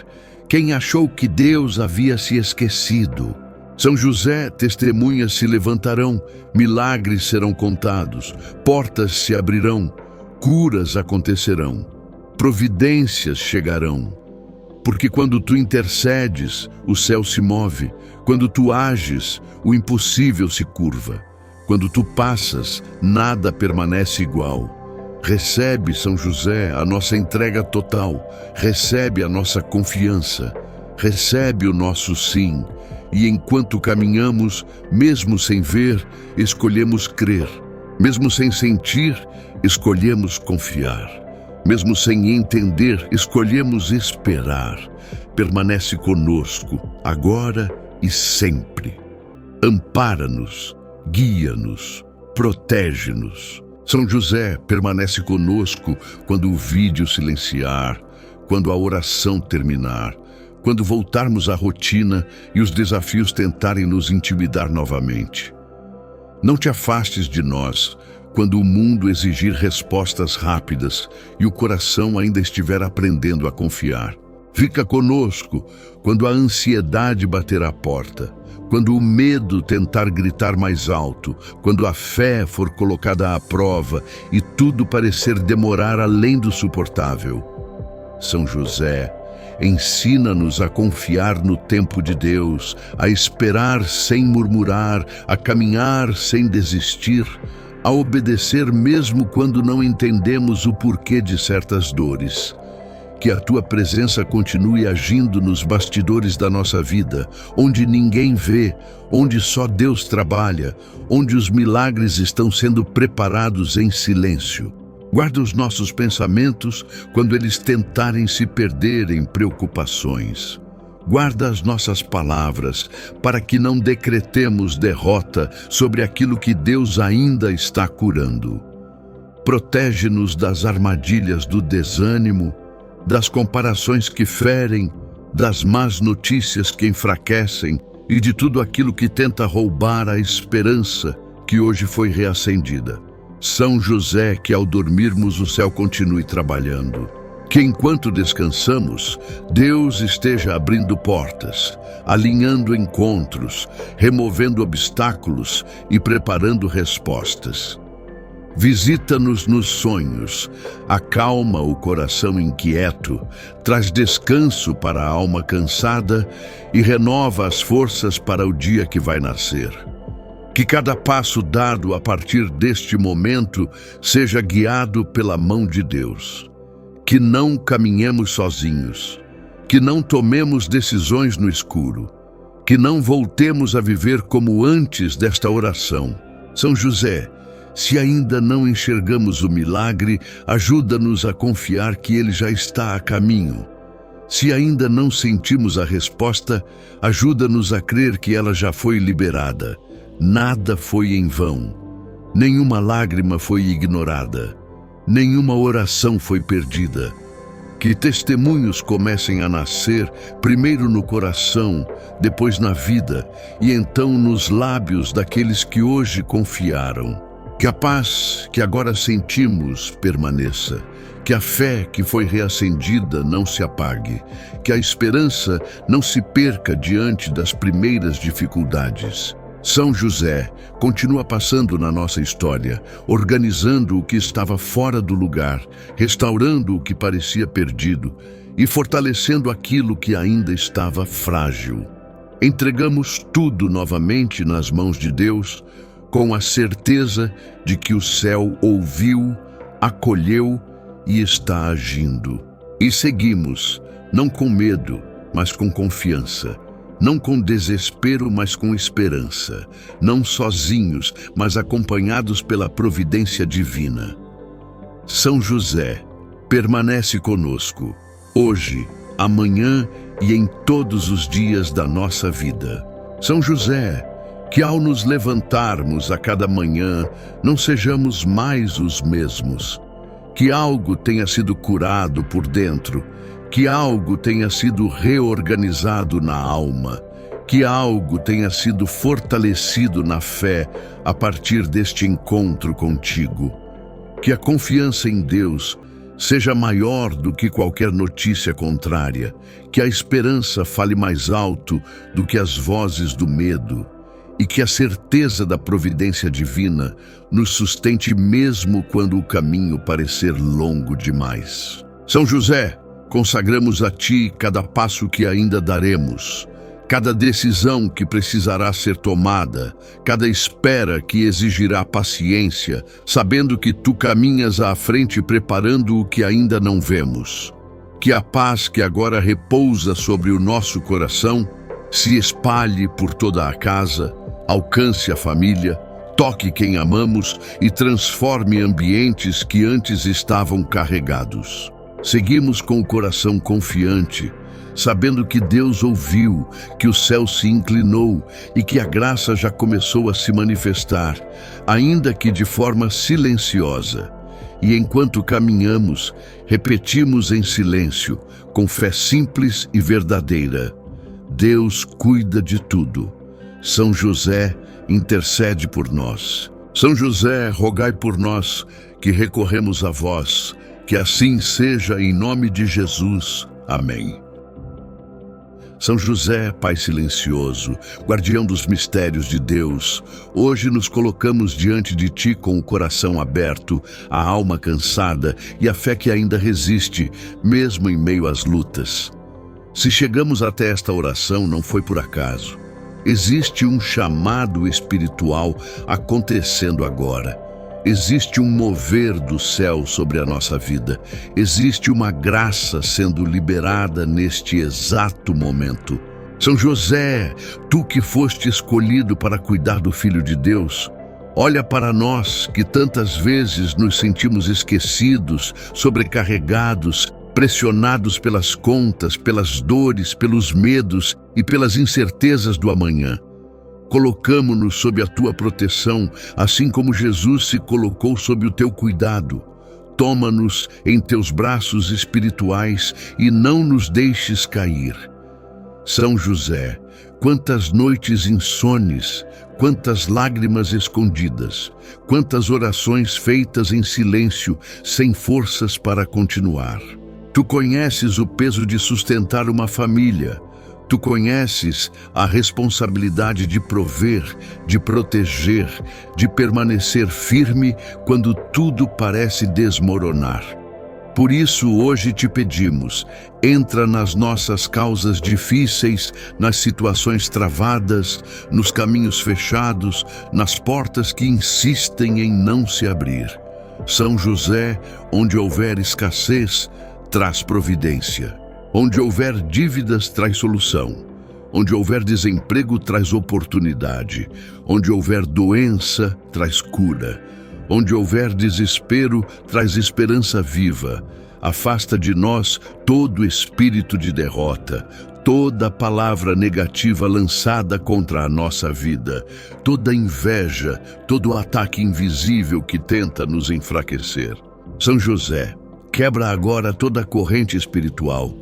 quem achou que Deus havia se esquecido. São José, testemunhas se levantarão, milagres serão contados, portas se abrirão, curas acontecerão. Providências chegarão, porque quando tu intercedes, o céu se move, quando tu ages, o impossível se curva, quando tu passas, nada permanece igual. Recebe, São José, a nossa entrega total, recebe a nossa confiança, recebe o nosso sim, e enquanto caminhamos, mesmo sem ver, escolhemos crer, mesmo sem sentir, escolhemos confiar. Mesmo sem entender, escolhemos esperar. Permanece conosco, agora e sempre. Ampara-nos, guia-nos, protege-nos. São José, permanece conosco quando o vídeo silenciar, quando a oração terminar, quando voltarmos à rotina e os desafios tentarem nos intimidar novamente. Não te afastes de nós, quando o mundo exigir respostas rápidas e o coração ainda estiver aprendendo a confiar. Fica conosco quando a ansiedade bater à porta, quando o medo tentar gritar mais alto, quando a fé for colocada à prova e tudo parecer demorar além do suportável. São José, ensina-nos a confiar no tempo de Deus, a esperar sem murmurar, a caminhar sem desistir, a obedecer mesmo quando não entendemos o porquê de certas dores. Que a tua presença continue agindo nos bastidores da nossa vida, onde ninguém vê, onde só Deus trabalha, onde os milagres estão sendo preparados em silêncio. Guarda os nossos pensamentos quando eles tentarem se perder em preocupações. Guarda as nossas palavras para que não decretemos derrota sobre aquilo que Deus ainda está curando. Protege-nos das armadilhas do desânimo, das comparações que ferem, das más notícias que enfraquecem e de tudo aquilo que tenta roubar a esperança que hoje foi reacendida. São José, que ao dormirmos o céu continue trabalhando. Que enquanto descansamos, Deus esteja abrindo portas, alinhando encontros, removendo obstáculos e preparando respostas. Visita-nos nos sonhos, acalma o coração inquieto, traz descanso para a alma cansada e renova as forças para o dia que vai nascer. Que cada passo dado a partir deste momento seja guiado pela mão de Deus. Que não caminhemos sozinhos, que não tomemos decisões no escuro, que não voltemos a viver como antes desta oração. São José, se ainda não enxergamos o milagre, ajuda-nos a confiar que ele já está a caminho. Se ainda não sentimos a resposta, ajuda-nos a crer que ela já foi liberada. Nada foi em vão. Nenhuma lágrima foi ignorada. Nenhuma oração foi perdida. Que testemunhos comecem a nascer, primeiro no coração, depois na vida, e então nos lábios daqueles que hoje confiaram. Que a paz que agora sentimos permaneça, que a fé que foi reacendida não se apague, que a esperança não se perca diante das primeiras dificuldades. São José continua passando na nossa história, organizando o que estava fora do lugar, restaurando o que parecia perdido e fortalecendo aquilo que ainda estava frágil. Entregamos tudo novamente nas mãos de Deus, com a certeza de que o céu ouviu, acolheu e está agindo. E seguimos, não com medo, mas com confiança. Não com desespero, mas com esperança. Não sozinhos, mas acompanhados pela providência divina. São José, permanece conosco, hoje, amanhã e em todos os dias da nossa vida. São José, que ao nos levantarmos a cada manhã, não sejamos mais os mesmos. Que algo tenha sido curado por dentro, que algo tenha sido reorganizado na alma, que algo tenha sido fortalecido na fé a partir deste encontro contigo. Que a confiança em Deus seja maior do que qualquer notícia contrária, que a esperança fale mais alto do que as vozes do medo, e que a certeza da providência divina nos sustente mesmo quando o caminho parecer longo demais. São José, consagramos a Ti cada passo que ainda daremos, cada decisão que precisará ser tomada, cada espera que exigirá paciência, sabendo que Tu caminhas à frente preparando o que ainda não vemos. Que a paz que agora repousa sobre o nosso coração se espalhe por toda a casa, alcance a família, toque quem amamos e transforme ambientes que antes estavam carregados. Seguimos com o coração confiante, sabendo que Deus ouviu, que o céu se inclinou e que a graça já começou a se manifestar, ainda que de forma silenciosa. E enquanto caminhamos, repetimos em silêncio, com fé simples e verdadeira: Deus cuida de tudo. São José, intercede por nós. São José, rogai por nós, que recorremos a vós. Que assim seja em nome de Jesus. Amém. São José, Pai silencioso, guardião dos mistérios de Deus, hoje nos colocamos diante de Ti com o coração aberto, a alma cansada e a fé que ainda resiste, mesmo em meio às lutas. Se chegamos até esta oração, não foi por acaso. Existe um chamado espiritual acontecendo agora. Existe um mover do céu sobre a nossa vida. Existe uma graça sendo liberada neste exato momento. São José, tu que foste escolhido para cuidar do Filho de Deus, olha para nós que tantas vezes nos sentimos esquecidos, sobrecarregados, pressionados pelas contas, pelas dores, pelos medos e pelas incertezas do amanhã. Colocamo-nos sob a tua proteção, assim como Jesus se colocou sob o teu cuidado. Toma-nos em teus braços espirituais e não nos deixes cair. São José, quantas noites insones, quantas lágrimas escondidas, quantas orações feitas em silêncio, sem forças para continuar. Tu conheces o peso de sustentar uma família. Tu conheces a responsabilidade de prover, de proteger, de permanecer firme quando tudo parece desmoronar. Por isso, hoje te pedimos, entra nas nossas causas difíceis, nas situações travadas, nos caminhos fechados, nas portas que insistem em não se abrir. São José, onde houver escassez, traz providência. Onde houver dívidas, traz solução. Onde houver desemprego, traz oportunidade. Onde houver doença, traz cura. Onde houver desespero, traz esperança viva. Afasta de nós todo espírito de derrota, toda palavra negativa lançada contra a nossa vida, toda inveja, todo ataque invisível que tenta nos enfraquecer. São José, quebra agora toda a corrente espiritual,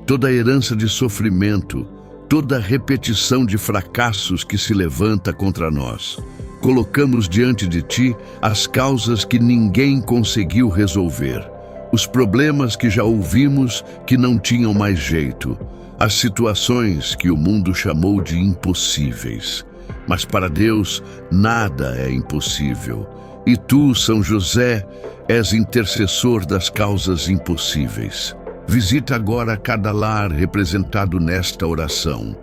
toda a herança de sofrimento, toda a repetição de fracassos que se levanta contra nós. Colocamos diante de Ti as causas que ninguém conseguiu resolver, os problemas que já ouvimos que não tinham mais jeito, as situações que o mundo chamou de impossíveis. Mas para Deus, nada é impossível. E Tu, São José, és intercessor das causas impossíveis. Visita agora cada lar representado nesta oração.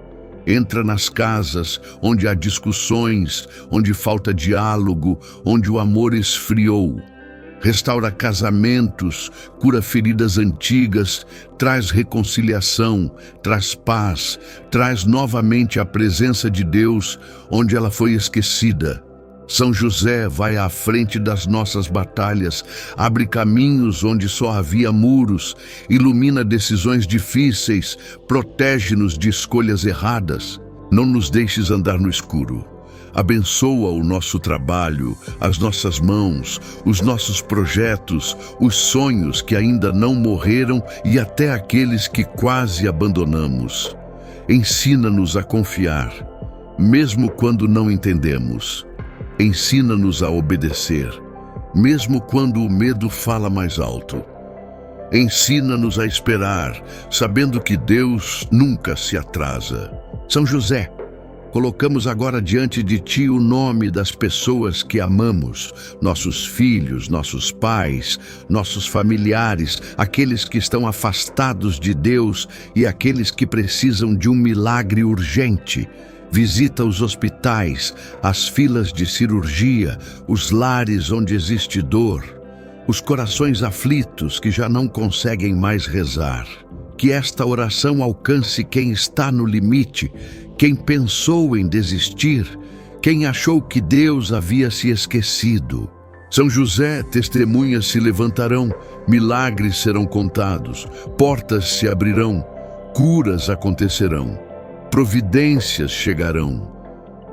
Entra nas casas onde há discussões, onde falta diálogo, onde o amor esfriou. Restaura casamentos, cura feridas antigas, traz reconciliação, traz paz, traz novamente a presença de Deus onde ela foi esquecida. São José vai à frente das nossas batalhas, abre caminhos onde só havia muros, ilumina decisões difíceis, protege-nos de escolhas erradas. Não nos deixes andar no escuro. Abençoa o nosso trabalho, as nossas mãos, os nossos projetos, os sonhos que ainda não morreram e até aqueles que quase abandonamos. Ensina-nos a confiar, mesmo quando não entendemos. Ensina-nos a obedecer, mesmo quando o medo fala mais alto. Ensina-nos a esperar, sabendo que Deus nunca se atrasa. São José, colocamos agora diante de Ti o nome das pessoas que amamos, nossos filhos, nossos pais, nossos familiares, aqueles que estão afastados de Deus e aqueles que precisam de um milagre urgente. Visita os hospitais, as filas de cirurgia, os lares onde existe dor, os corações aflitos que já não conseguem mais rezar. Que esta oração alcance quem está no limite, quem pensou em desistir, quem achou que Deus havia se esquecido. São José, testemunhas se levantarão, milagres serão contados, portas se abrirão, curas acontecerão. Providências chegarão,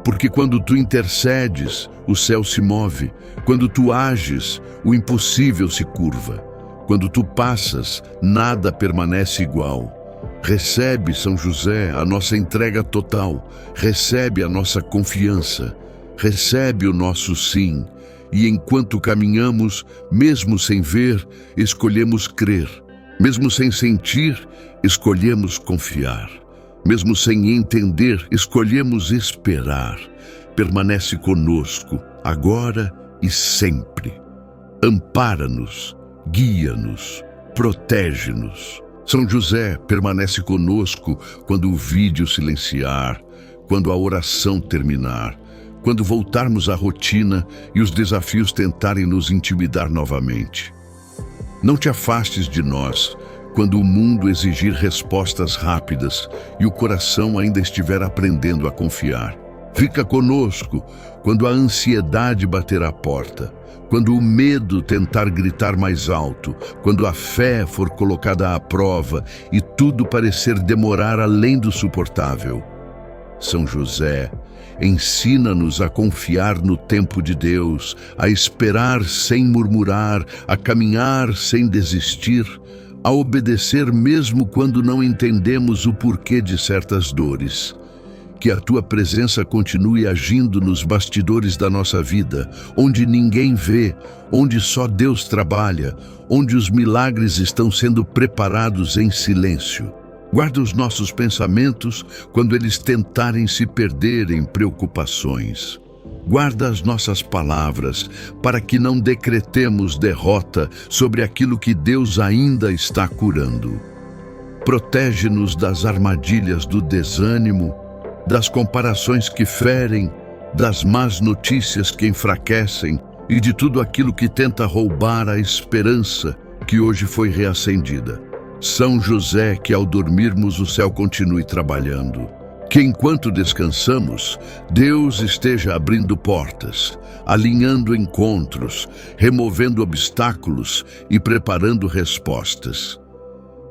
porque quando Tu intercedes, o céu se move, quando Tu ages, o impossível se curva, quando Tu passas, nada permanece igual. Recebe, São José, a nossa entrega total, recebe a nossa confiança, recebe o nosso sim, e enquanto caminhamos, mesmo sem ver, escolhemos crer, mesmo sem sentir, escolhemos confiar. Mesmo sem entender, escolhemos esperar. Permanece conosco, agora e sempre. Ampara-nos, guia-nos, protege-nos. São José permanece conosco quando o vídeo silenciar, quando a oração terminar, quando voltarmos à rotina e os desafios tentarem nos intimidar novamente. Não te afastes de nós quando o mundo exigir respostas rápidas e o coração ainda estiver aprendendo a confiar. Fica conosco quando a ansiedade bater à porta, quando o medo tentar gritar mais alto, quando a fé for colocada à prova e tudo parecer demorar além do suportável. São José, ensina-nos a confiar no tempo de Deus, a esperar sem murmurar, a caminhar sem desistir, a obedecer mesmo quando não entendemos o porquê de certas dores. Que a tua presença continue agindo nos bastidores da nossa vida, onde ninguém vê, onde só Deus trabalha, onde os milagres estão sendo preparados em silêncio. Guarda os nossos pensamentos quando eles tentarem se perder em preocupações. Guarda as nossas palavras para que não decretemos derrota sobre aquilo que Deus ainda está curando. Protege-nos das armadilhas do desânimo, das comparações que ferem, das más notícias que enfraquecem e de tudo aquilo que tenta roubar a esperança que hoje foi reacendida. São José, que ao dormirmos o céu continue trabalhando. Que enquanto descansamos, Deus esteja abrindo portas, alinhando encontros, removendo obstáculos e preparando respostas.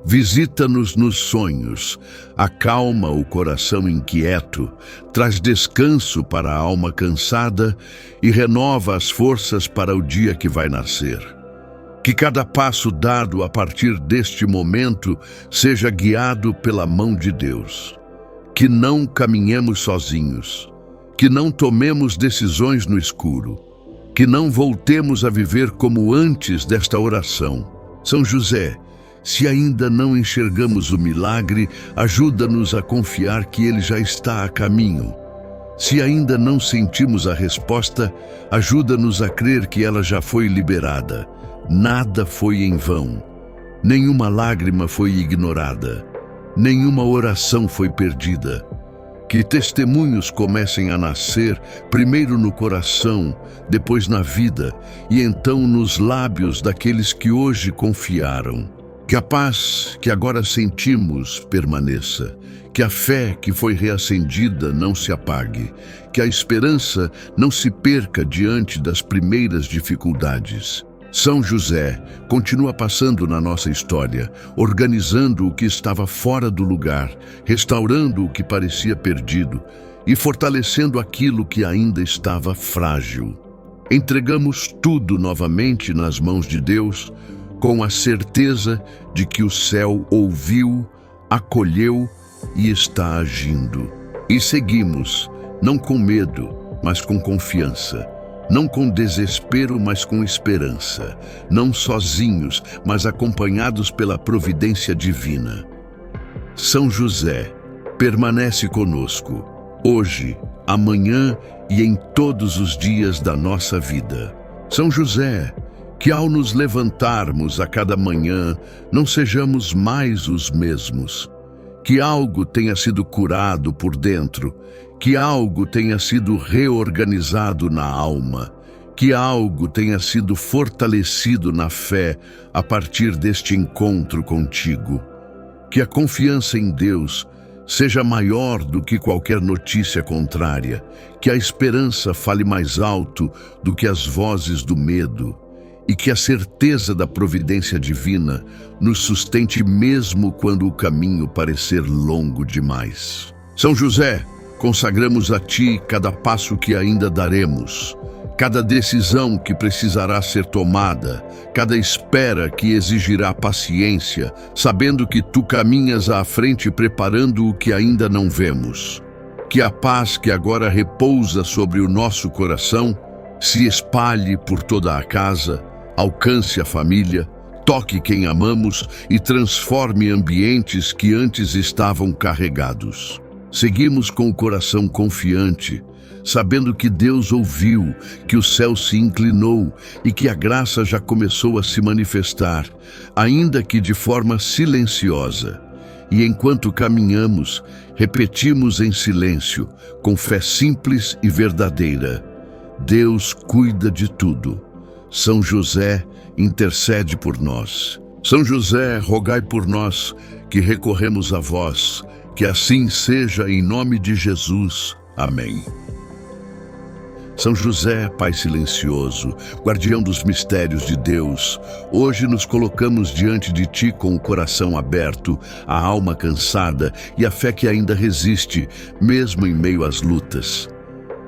Visita-nos nos sonhos, acalma o coração inquieto, traz descanso para a alma cansada e renova as forças para o dia que vai nascer. Que cada passo dado a partir deste momento seja guiado pela mão de Deus. Que não caminhemos sozinhos, que não tomemos decisões no escuro, que não voltemos a viver como antes desta oração. São José, se ainda não enxergamos o milagre, ajuda-nos a confiar que ele já está a caminho. Se ainda não sentimos a resposta, ajuda-nos a crer que ela já foi liberada. Nada foi em vão. Nenhuma lágrima foi ignorada. Nenhuma oração foi perdida. Que testemunhos comecem a nascer, primeiro no coração, depois na vida, e então nos lábios daqueles que hoje confiaram. Que a paz que agora sentimos permaneça, que a fé que foi reacendida não se apague, que a esperança não se perca diante das primeiras dificuldades. São José continua passando na nossa história, organizando o que estava fora do lugar, restaurando o que parecia perdido e fortalecendo aquilo que ainda estava frágil. Entregamos tudo novamente nas mãos de Deus, com a certeza de que o céu ouviu, acolheu e está agindo. E seguimos, não com medo, mas com confiança. Não com desespero, mas com esperança. Não sozinhos, mas acompanhados pela providência divina. São José, permanece conosco, hoje, amanhã e em todos os dias da nossa vida. São José, que ao nos levantarmos a cada manhã, não sejamos mais os mesmos. Que algo tenha sido curado por dentro, que algo tenha sido reorganizado na alma, que algo tenha sido fortalecido na fé a partir deste encontro contigo. Que a confiança em Deus seja maior do que qualquer notícia contrária, que a esperança fale mais alto do que as vozes do medo, e que a certeza da providência divina nos sustente mesmo quando o caminho parecer longo demais. São José, consagramos a Ti cada passo que ainda daremos, cada decisão que precisará ser tomada, cada espera que exigirá paciência, sabendo que Tu caminhas à frente preparando o que ainda não vemos. Que a paz que agora repousa sobre o nosso coração se espalhe por toda a casa, alcance a família, toque quem amamos e transforme ambientes que antes estavam carregados. Seguimos com o coração confiante, sabendo que Deus ouviu, que o céu se inclinou e que a graça já começou a se manifestar, ainda que de forma silenciosa. E enquanto caminhamos, repetimos em silêncio, com fé simples e verdadeira: Deus cuida de tudo. São José, intercede por nós. São José, rogai por nós, que recorremos a vós. Que assim seja em nome de Jesus. Amém. São José, Pai silencioso, guardião dos mistérios de Deus, hoje nos colocamos diante de Ti com o coração aberto, a alma cansada e a fé que ainda resiste, mesmo em meio às lutas.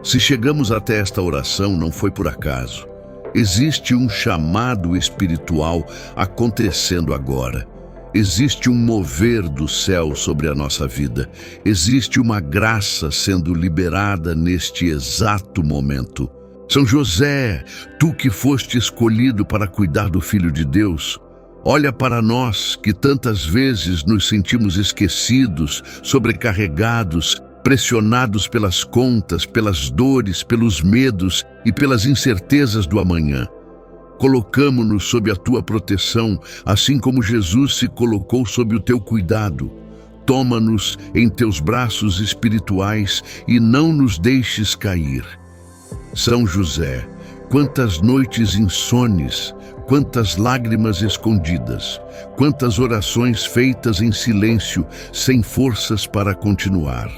Se chegamos até esta oração, não foi por acaso. Existe um chamado espiritual acontecendo agora. Existe um mover do céu sobre a nossa vida. Existe uma graça sendo liberada neste exato momento. São José, tu que foste escolhido para cuidar do Filho de Deus, olha para nós que tantas vezes nos sentimos esquecidos, sobrecarregados, pressionados pelas contas, pelas dores, pelos medos e pelas incertezas do amanhã. Colocamo-nos sob a tua proteção, assim como Jesus se colocou sob o teu cuidado. Toma-nos em teus braços espirituais e não nos deixes cair. São José, quantas noites insones, quantas lágrimas escondidas, quantas orações feitas em silêncio, sem forças para continuar.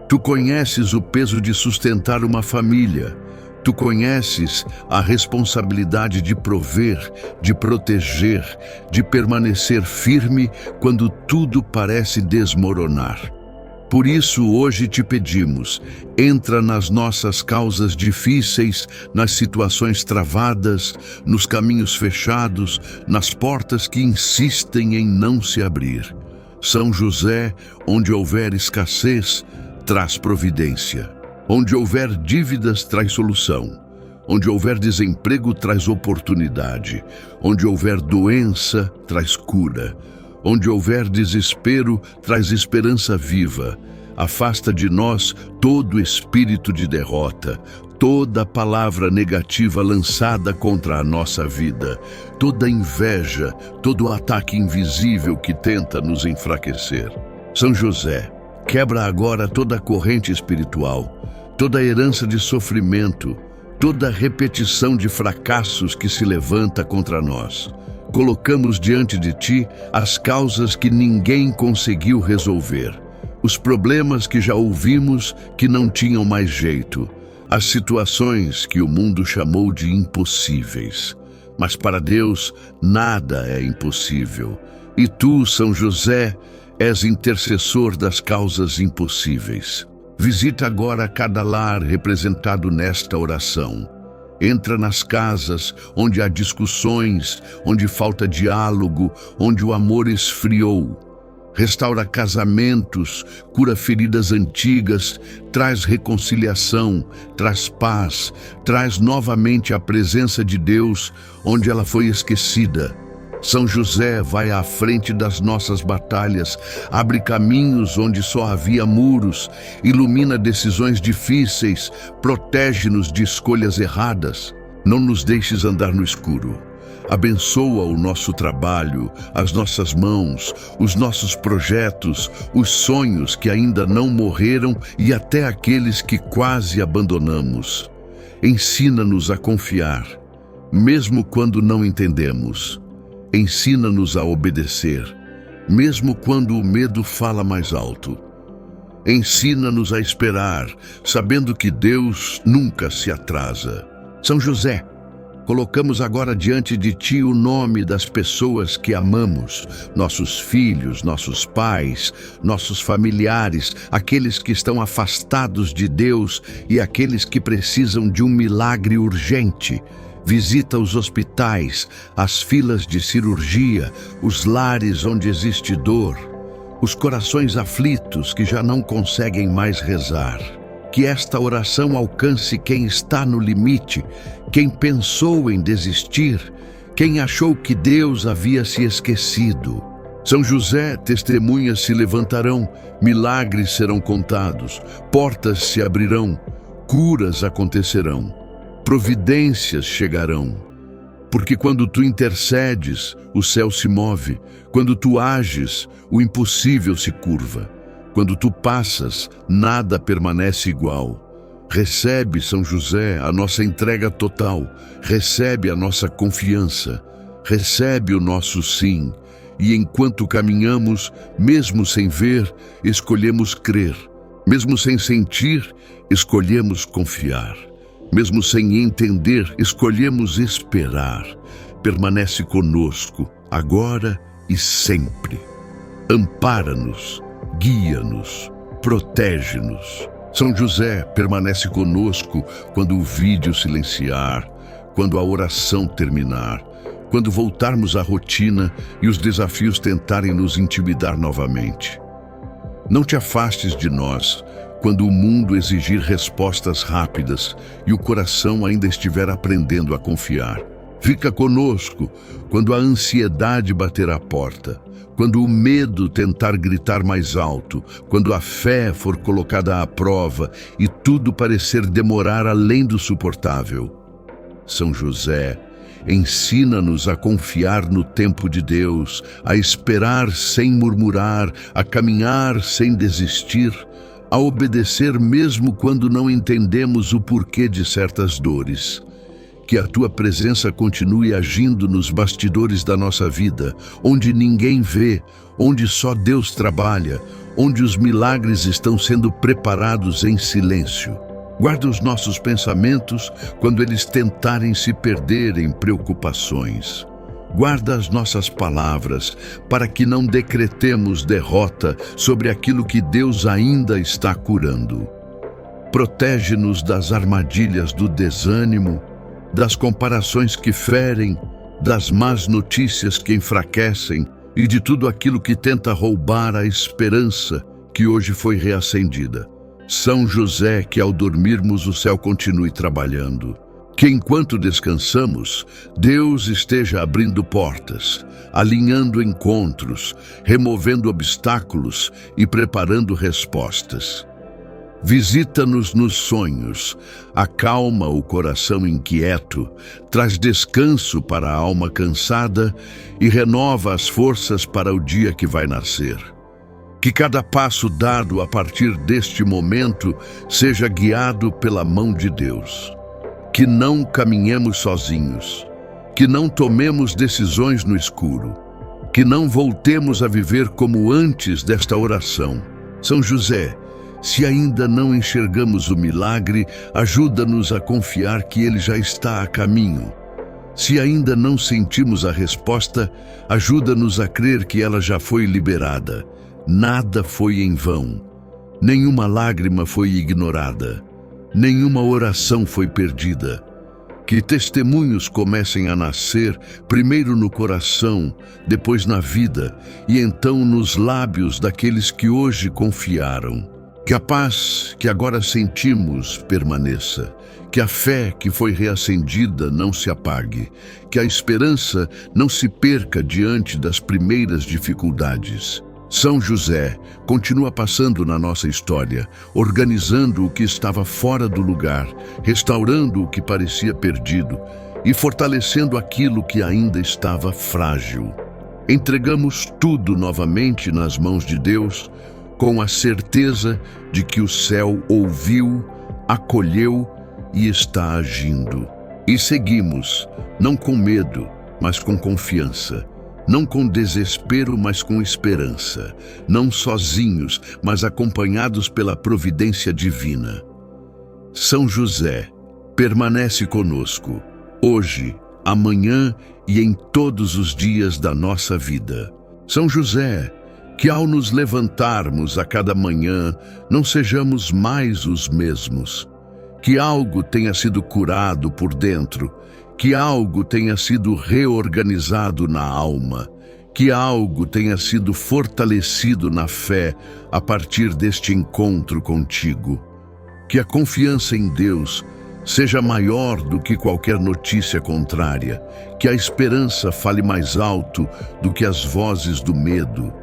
Tu conheces o peso de sustentar uma família. Tu conheces a responsabilidade de prover, de proteger, de permanecer firme quando tudo parece desmoronar. Por isso, hoje te pedimos, entra nas nossas causas difíceis, nas situações travadas, nos caminhos fechados, nas portas que insistem em não se abrir. São José, onde houver escassez, traz providência. Onde houver dívidas, traz solução. Onde houver desemprego, traz oportunidade. Onde houver doença, traz cura. Onde houver desespero, traz esperança viva. Afasta de nós todo espírito de derrota, toda palavra negativa lançada contra a nossa vida, toda inveja, todo ataque invisível que tenta nos enfraquecer. São José, quebra agora toda a corrente espiritual, toda a herança de sofrimento, toda a repetição de fracassos que se levanta contra nós. Colocamos diante de Ti as causas que ninguém conseguiu resolver, os problemas que já ouvimos que não tinham mais jeito, as situações que o mundo chamou de impossíveis. Mas para Deus nada é impossível. E Tu, São José, és intercessor das causas impossíveis. Visita agora cada lar representado nesta oração. Entra nas casas onde há discussões, onde falta diálogo, onde o amor esfriou. Restaura casamentos, cura feridas antigas, traz reconciliação, traz paz, traz novamente a presença de Deus onde ela foi esquecida. São José vai à frente das nossas batalhas, abre caminhos onde só havia muros, ilumina decisões difíceis, protege-nos de escolhas erradas. Não nos deixes andar no escuro. Abençoa o nosso trabalho, as nossas mãos, os nossos projetos, os sonhos que ainda não morreram e até aqueles que quase abandonamos. Ensina-nos a confiar, mesmo quando não entendemos. Ensina-nos a obedecer, mesmo quando o medo fala mais alto. Ensina-nos a esperar, sabendo que Deus nunca se atrasa. São José, colocamos agora diante de Ti o nome das pessoas que amamos, nossos filhos, nossos pais, nossos familiares, aqueles que estão afastados de Deus e aqueles que precisam de um milagre urgente. Visita os hospitais, as filas de cirurgia, os lares onde existe dor, os corações aflitos que já não conseguem mais rezar. Que esta oração alcance quem está no limite, quem pensou em desistir, quem achou que Deus havia se esquecido. São José, testemunhas se levantarão, milagres serão contados, portas se abrirão, curas acontecerão, providências chegarão. Porque quando tu intercedes, o céu se move, quando tu ages, o impossível se curva. Quando tu passas, nada permanece igual. Recebe, São José, a nossa entrega total, recebe a nossa confiança, recebe o nosso sim, e enquanto caminhamos, mesmo sem ver, escolhemos crer, mesmo sem sentir, escolhemos confiar, mesmo sem entender, escolhemos esperar. Permanece conosco, agora e sempre. Ampara-nos, guia-nos, protege-nos. São José, permanece conosco quando o vídeo silenciar, quando a oração terminar, quando voltarmos à rotina e os desafios tentarem nos intimidar novamente. Não te afastes de nós quando o mundo exigir respostas rápidas e o coração ainda estiver aprendendo a confiar. Fica conosco quando a ansiedade bater à porta, quando o medo tentar gritar mais alto, quando a fé for colocada à prova e tudo parecer demorar além do suportável. São José, ensina-nos a confiar no tempo de Deus, a esperar sem murmurar, a caminhar sem desistir, a obedecer mesmo quando não entendemos o porquê de certas dores. Que a tua presença continue agindo nos bastidores da nossa vida, onde ninguém vê, onde só Deus trabalha, onde os milagres estão sendo preparados em silêncio. Guarda os nossos pensamentos quando eles tentarem se perder em preocupações. Guarda as nossas palavras para que não decretemos derrota sobre aquilo que Deus ainda está curando. Protege-nos das armadilhas do desânimo, das comparações que ferem, das más notícias que enfraquecem e de tudo aquilo que tenta roubar a esperança que hoje foi reacendida. São José, que ao dormirmos o céu continue trabalhando. Que enquanto descansamos, Deus esteja abrindo portas, alinhando encontros, removendo obstáculos e preparando respostas. Visita-nos nos sonhos, acalma o coração inquieto, traz descanso para a alma cansada e renova as forças para o dia que vai nascer. Que cada passo dado a partir deste momento seja guiado pela mão de Deus. Que não caminhemos sozinhos, que não tomemos decisões no escuro, que não voltemos a viver como antes desta oração. São José, se ainda não enxergamos o milagre, ajuda-nos a confiar que ele já está a caminho. Se ainda não sentimos a resposta, ajuda-nos a crer que ela já foi liberada. Nada foi em vão. Nenhuma lágrima foi ignorada. Nenhuma oração foi perdida. Que testemunhos comecem a nascer, primeiro no coração, depois na vida, e então nos lábios daqueles que hoje confiaram. Que a paz que agora sentimos permaneça, que a fé que foi reacendida não se apague, que a esperança não se perca diante das primeiras dificuldades. São José continua passando na nossa história, organizando o que estava fora do lugar, restaurando o que parecia perdido e fortalecendo aquilo que ainda estava frágil. Entregamos tudo novamente nas mãos de Deus, com a certeza de que o céu ouviu, acolheu e está agindo. E seguimos, não com medo, mas com confiança. Não com desespero, mas com esperança. Não sozinhos, mas acompanhados pela providência divina. São José, permanece conosco, hoje, amanhã e em todos os dias da nossa vida. São José, que ao nos levantarmos a cada manhã, não sejamos mais os mesmos. Que algo tenha sido curado por dentro, que algo tenha sido reorganizado na alma, que algo tenha sido fortalecido na fé a partir deste encontro contigo. Que a confiança em Deus seja maior do que qualquer notícia contrária, que a esperança fale mais alto do que as vozes do medo,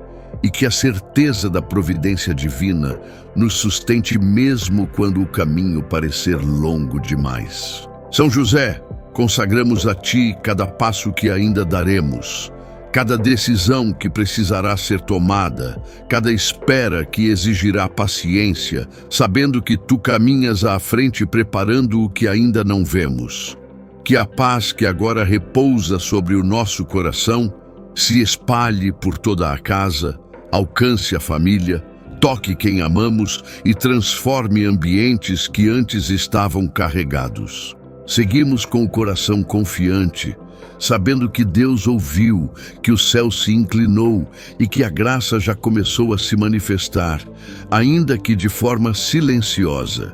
e que a certeza da providência divina nos sustente mesmo quando o caminho parecer longo demais. São José, consagramos a Ti cada passo que ainda daremos, cada decisão que precisará ser tomada, cada espera que exigirá paciência, sabendo que Tu caminhas à frente preparando o que ainda não vemos. Que a paz que agora repousa sobre o nosso coração se espalhe por toda a casa, alcance a família, toque quem amamos e transforme ambientes que antes estavam carregados. Seguimos com o coração confiante, sabendo que Deus ouviu, que o céu se inclinou e que a graça já começou a se manifestar, ainda que de forma silenciosa.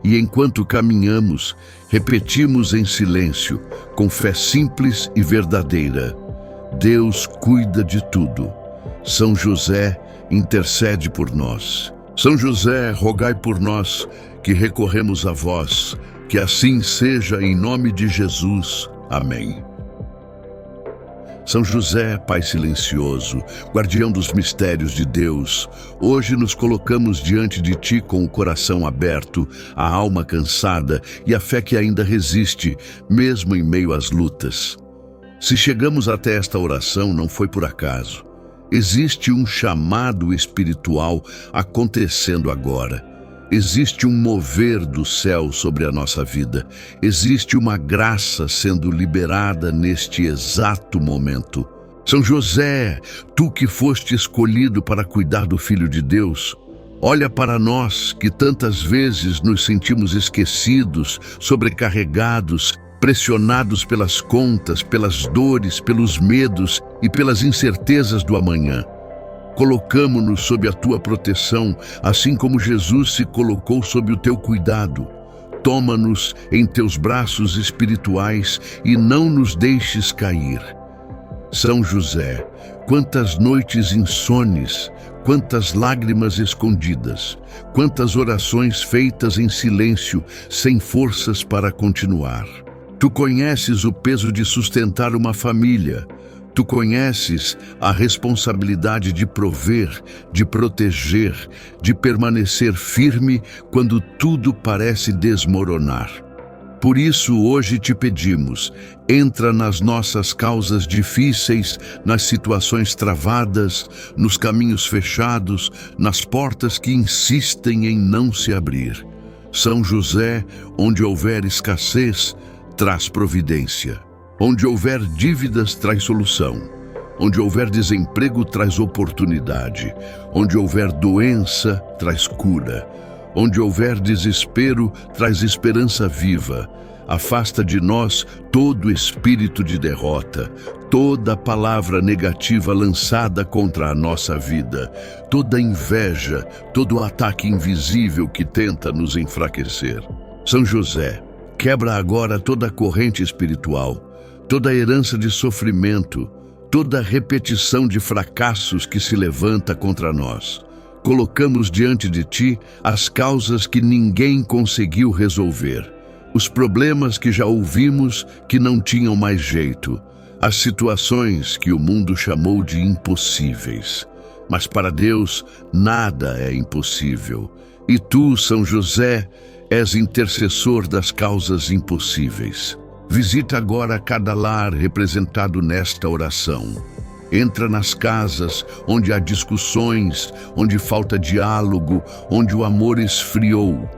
E enquanto caminhamos, repetimos em silêncio, com fé simples e verdadeira: Deus cuida de tudo. São José, intercede por nós. São José, rogai por nós, que recorremos a vós. Que assim seja em nome de Jesus. Amém. São José, Pai silencioso, guardião dos mistérios de Deus, hoje nos colocamos diante de Ti com o coração aberto, a alma cansada e a fé que ainda resiste, mesmo em meio às lutas. Se chegamos até esta oração, não foi por acaso. Existe um chamado espiritual acontecendo agora. Existe um mover do céu sobre a nossa vida. Existe uma graça sendo liberada neste exato momento. São José, Tu que foste escolhido para cuidar do Filho de Deus, olha para nós que tantas vezes nos sentimos esquecidos, sobrecarregados, pressionados pelas contas, pelas dores, pelos medos e pelas incertezas do amanhã. Colocamo-nos sob a Tua proteção, assim como Jesus se colocou sob o Teu cuidado. Toma-nos em Teus braços espirituais e não nos deixes cair. São José, quantas noites insones, quantas lágrimas escondidas, quantas orações feitas em silêncio, sem forças para continuar. Tu conheces o peso de sustentar uma família. Tu conheces a responsabilidade de prover, de proteger, de permanecer firme quando tudo parece desmoronar. Por isso, hoje te pedimos, entra nas nossas causas difíceis, nas situações travadas, nos caminhos fechados, nas portas que insistem em não se abrir. São José, onde houver escassez, traz providência. Onde houver dívidas, traz solução. Onde houver desemprego, traz oportunidade. Onde houver doença, traz cura. Onde houver desespero, traz esperança viva. Afasta de nós todo espírito de derrota, toda palavra negativa lançada contra a nossa vida, toda inveja, todo ataque invisível que tenta nos enfraquecer. São José, quebra agora toda corrente espiritual, toda herança de sofrimento, toda repetição de fracassos que se levanta contra nós. Colocamos diante de Ti as causas que ninguém conseguiu resolver, os problemas que já ouvimos que não tinham mais jeito, as situações que o mundo chamou de impossíveis. Mas para Deus nada é impossível. E Tu, São José, és intercessor das causas impossíveis. Visita agora cada lar representado nesta oração. Entra nas casas onde há discussões, onde falta diálogo, onde o amor esfriou.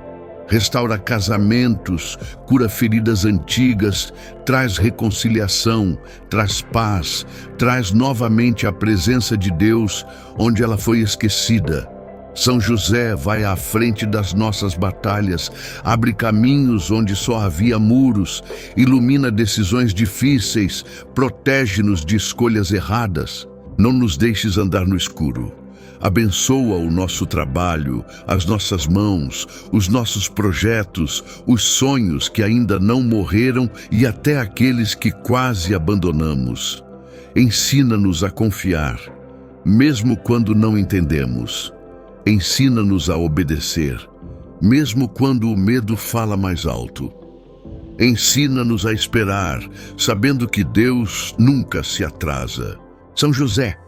Restaura casamentos, cura feridas antigas, traz reconciliação, traz paz, traz novamente a presença de Deus onde ela foi esquecida. São José vai à frente das nossas batalhas, abre caminhos onde só havia muros, ilumina decisões difíceis, protege-nos de escolhas erradas. Não nos deixes andar no escuro. Abençoa o nosso trabalho, as nossas mãos, os nossos projetos, os sonhos que ainda não morreram e até aqueles que quase abandonamos. Ensina-nos a confiar, mesmo quando não entendemos. Ensina-nos a obedecer, mesmo quando o medo fala mais alto. Ensina-nos a esperar, sabendo que Deus nunca se atrasa. São José,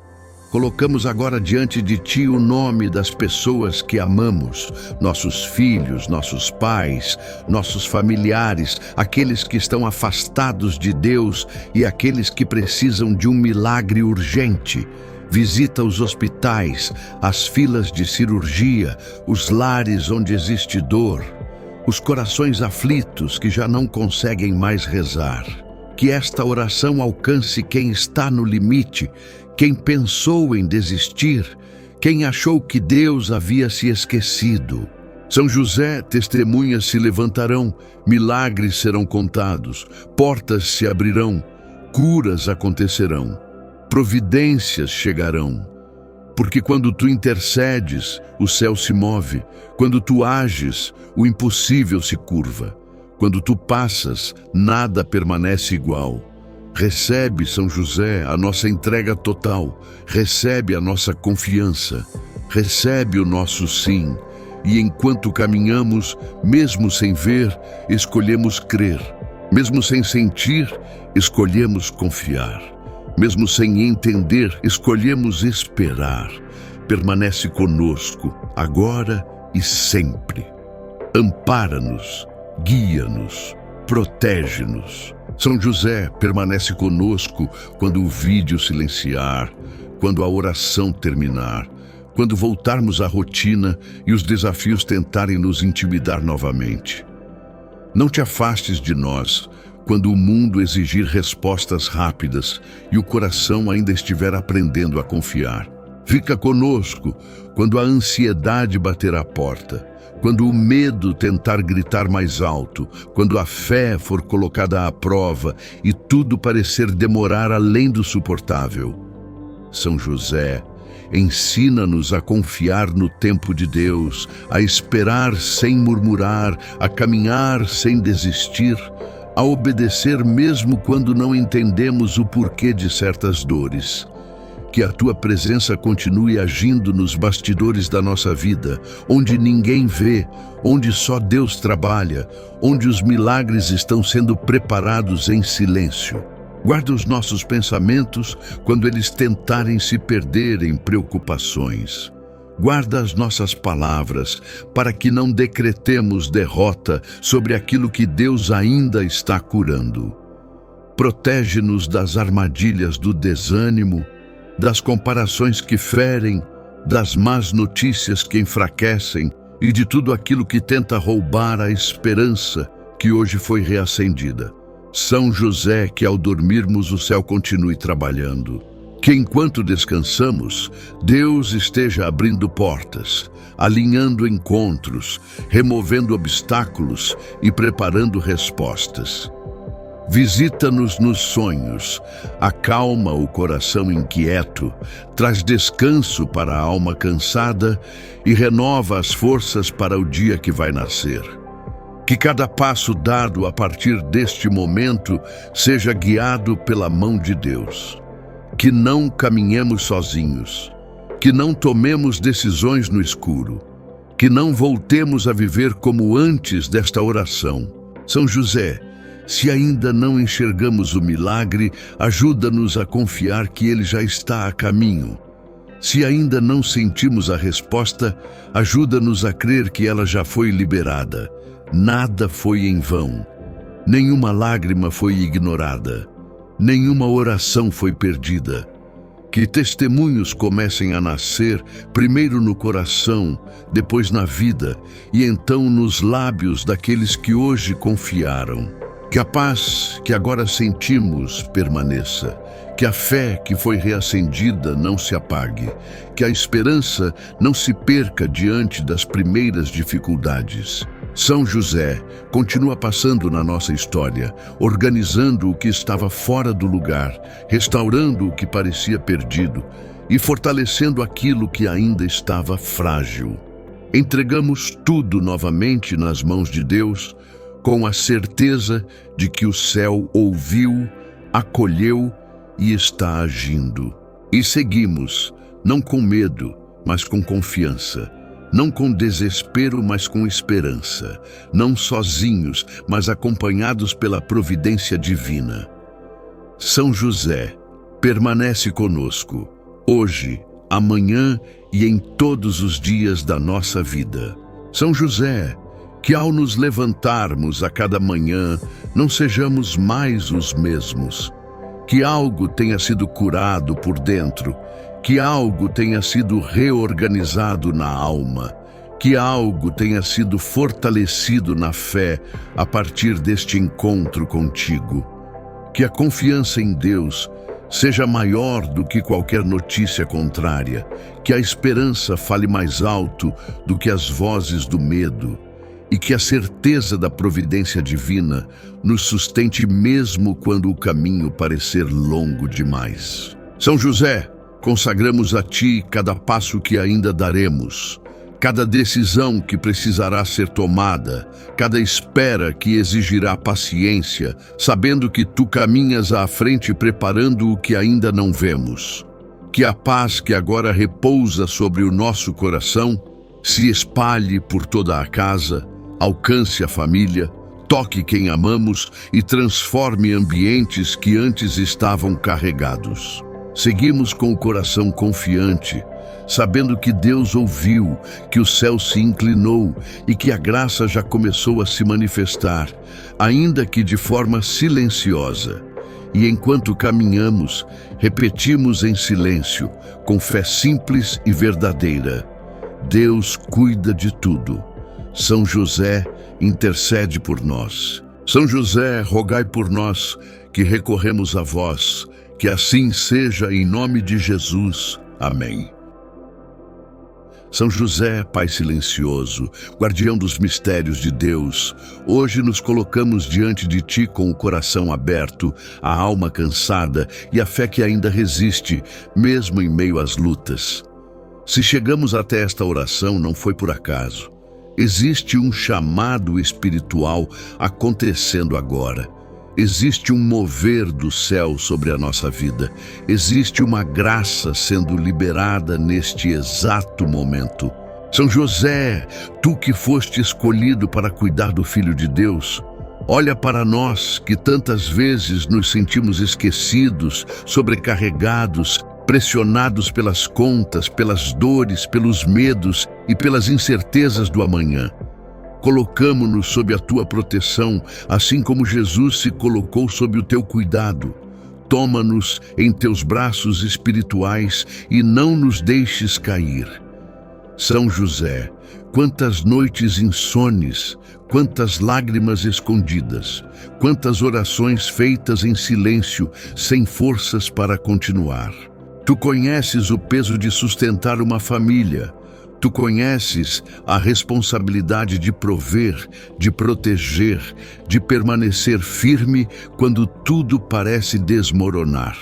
colocamos agora diante de Ti o nome das pessoas que amamos, nossos filhos, nossos pais, nossos familiares, aqueles que estão afastados de Deus e aqueles que precisam de um milagre urgente. Visita os hospitais, as filas de cirurgia, os lares onde existe dor, os corações aflitos que já não conseguem mais rezar. Que esta oração alcance quem está no limite, quem pensou em desistir, quem achou que Deus havia se esquecido. São José, testemunhas se levantarão, milagres serão contados, portas se abrirão, curas acontecerão, providências chegarão. Porque quando tu intercedes, o céu se move, quando tu ages, o impossível se curva. Quando tu passas, nada permanece igual. Recebe, São José, a nossa entrega total, recebe a nossa confiança, recebe o nosso sim. E enquanto caminhamos, mesmo sem ver, escolhemos crer. Mesmo sem sentir, escolhemos confiar. Mesmo sem entender, escolhemos esperar. Permanece conosco, agora e sempre. Ampara-nos, guia-nos, protege-nos. São José, permanece conosco quando o vídeo silenciar, quando a oração terminar, quando voltarmos à rotina e os desafios tentarem nos intimidar novamente. Não te afastes de nós quando o mundo exigir respostas rápidas e o coração ainda estiver aprendendo a confiar. Fica conosco quando a ansiedade bater à porta, quando o medo tentar gritar mais alto, quando a fé for colocada à prova e tudo parecer demorar além do suportável. São José, ensina-nos a confiar no tempo de Deus, a esperar sem murmurar, a caminhar sem desistir, a obedecer mesmo quando não entendemos o porquê de certas dores. Que a Tua presença continue agindo nos bastidores da nossa vida, onde ninguém vê, onde só Deus trabalha, onde os milagres estão sendo preparados em silêncio. Guarda os nossos pensamentos quando eles tentarem se perder em preocupações. Guarda as nossas palavras para que não decretemos derrota sobre aquilo que Deus ainda está curando. Protege-nos das armadilhas do desânimo, das comparações que ferem, das más notícias que enfraquecem e de tudo aquilo que tenta roubar a esperança que hoje foi reacendida. São José, que ao dormirmos o céu continue trabalhando. Que enquanto descansamos, Deus esteja abrindo portas, alinhando encontros, removendo obstáculos e preparando respostas. Visita-nos nos sonhos, acalma o coração inquieto, traz descanso para a alma cansada e renova as forças para o dia que vai nascer. Que cada passo dado a partir deste momento seja guiado pela mão de Deus. Que não caminhemos sozinhos, que não tomemos decisões no escuro, que não voltemos a viver como antes desta oração. São José, se ainda não enxergamos o milagre, ajuda-nos a confiar que ele já está a caminho. Se ainda não sentimos a resposta, ajuda-nos a crer que ela já foi liberada. Nada foi em vão. Nenhuma lágrima foi ignorada. Nenhuma oração foi perdida. Que testemunhos comecem a nascer, primeiro no coração, depois na vida, e então nos lábios daqueles que hoje confiaram. Que a paz que agora sentimos permaneça, que a fé que foi reacendida não se apague, que a esperança não se perca diante das primeiras dificuldades. São José continua passando na nossa história, organizando o que estava fora do lugar, restaurando o que parecia perdido e fortalecendo aquilo que ainda estava frágil. Entregamos tudo novamente nas mãos de Deus, com a certeza de que o céu ouviu, acolheu e está agindo. E seguimos, não com medo, mas com confiança, não com desespero, mas com esperança, não sozinhos, mas acompanhados pela providência divina. São José, permanece conosco, hoje, amanhã e em todos os dias da nossa vida. São José, que ao nos levantarmos a cada manhã, não sejamos mais os mesmos. Que algo tenha sido curado por dentro, que algo tenha sido reorganizado na alma, que algo tenha sido fortalecido na fé a partir deste encontro contigo. Que a confiança em Deus seja maior do que qualquer notícia contrária, que a esperança fale mais alto do que as vozes do medo, e que a certeza da providência divina nos sustente mesmo quando o caminho parecer longo demais. São José, consagramos a Ti cada passo que ainda daremos, cada decisão que precisará ser tomada, cada espera que exigirá paciência, sabendo que Tu caminhas à frente preparando o que ainda não vemos. Que a paz que agora repousa sobre o nosso coração se espalhe por toda a casa, alcance a família, toque quem amamos e transforme ambientes que antes estavam carregados. Seguimos com o coração confiante, sabendo que Deus ouviu, que o céu se inclinou e que a graça já começou a se manifestar, ainda que de forma silenciosa. E enquanto caminhamos, repetimos em silêncio, com fé simples e verdadeira: Deus cuida de tudo. São José, intercede por nós. São José, rogai por nós, que recorremos a vós. Que assim seja em nome de Jesus. Amém. São José, Pai silencioso, guardião dos mistérios de Deus, hoje nos colocamos diante de Ti com o coração aberto, a alma cansada e a fé que ainda resiste, mesmo em meio às lutas. Se chegamos até esta oração, não foi por acaso. Existe um chamado espiritual acontecendo agora. Existe um mover do céu sobre a nossa vida. Existe uma graça sendo liberada neste exato momento. São José, Tu que foste escolhido para cuidar do Filho de Deus, olha para nós que tantas vezes nos sentimos esquecidos, sobrecarregados, pressionados pelas contas, pelas dores, pelos medos e pelas incertezas do amanhã. Colocamo-nos sob a Tua proteção, assim como Jesus se colocou sob o Teu cuidado. Toma-nos em Teus braços espirituais e não nos deixes cair. São José, quantas noites insones, quantas lágrimas escondidas, quantas orações feitas em silêncio, sem forças para continuar. Tu conheces o peso de sustentar uma família. Tu conheces a responsabilidade de prover, de proteger, de permanecer firme quando tudo parece desmoronar.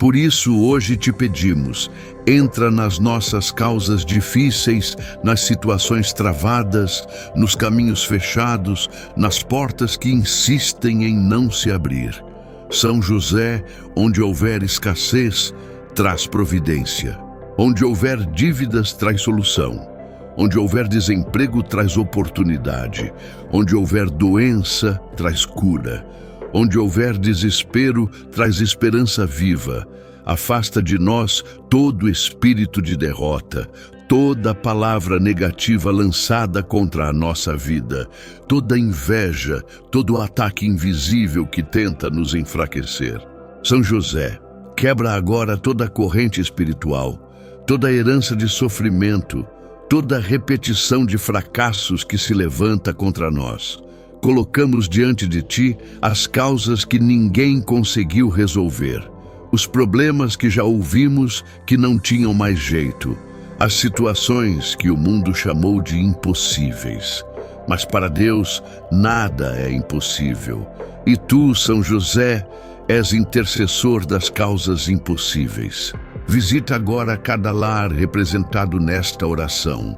Por isso, hoje te pedimos, entra nas nossas causas difíceis, nas situações travadas, nos caminhos fechados, nas portas que insistem em não se abrir. São José, onde houver escassez, traz providência. Onde houver dívidas, traz solução. Onde houver desemprego, traz oportunidade. Onde houver doença, traz cura. Onde houver desespero, traz esperança viva. Afasta de nós todo espírito de derrota, toda palavra negativa lançada contra a nossa vida, toda inveja, todo ataque invisível que tenta nos enfraquecer. São José, quebra agora toda corrente espiritual, toda herança de sofrimento, toda repetição de fracassos que se levanta contra nós. Colocamos diante de Ti as causas que ninguém conseguiu resolver, os problemas que já ouvimos que não tinham mais jeito, as situações que o mundo chamou de impossíveis. Mas para Deus nada é impossível. E Tu, São José, és intercessor das causas impossíveis. Visita agora cada lar representado nesta oração.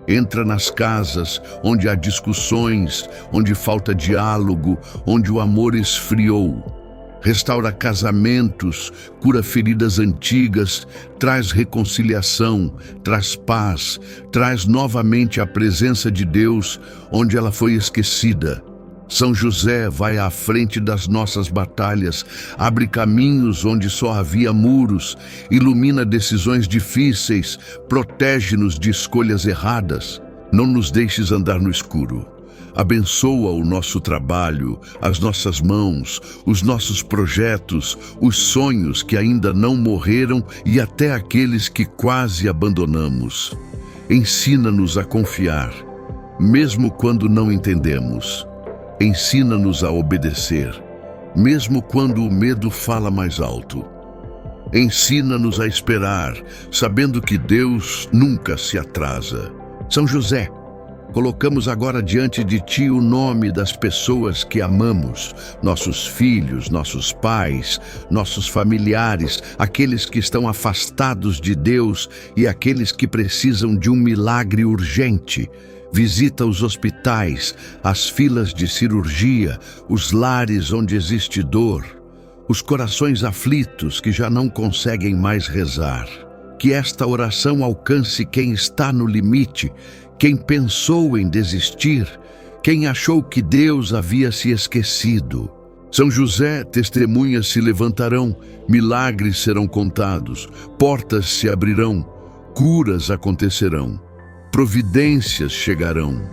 Entra nas casas onde há discussões, onde falta diálogo, onde o amor esfriou. restaura casamentos, cura feridas antigas, traz reconciliação, traz paz, traz novamente a presença de Deus onde ela foi esquecida. São José vai à frente das nossas batalhas, abre caminhos onde só havia muros, ilumina decisões difíceis, protege-nos de escolhas erradas. Não nos deixes andar no escuro. Abençoa o nosso trabalho, as nossas mãos, os nossos projetos, os sonhos que ainda não morreram e até aqueles que quase abandonamos. Ensina-nos a confiar, mesmo quando não entendemos. Ensina-nos a obedecer, mesmo quando o medo fala mais alto. Ensina-nos a esperar, sabendo que Deus nunca se atrasa. São José, colocamos agora diante de Ti o nome das pessoas que amamos, nossos filhos, nossos pais, nossos familiares, aqueles que estão afastados de Deus e aqueles que precisam de um milagre urgente. Visita os hospitais, as filas de cirurgia, os lares onde existe dor, os corações aflitos que já não conseguem mais rezar. Que esta oração alcance quem está no limite, quem pensou em desistir, quem achou que Deus havia se esquecido. São José, testemunhas se levantarão, milagres serão contados, portas se abrirão, curas acontecerão. Providências chegarão,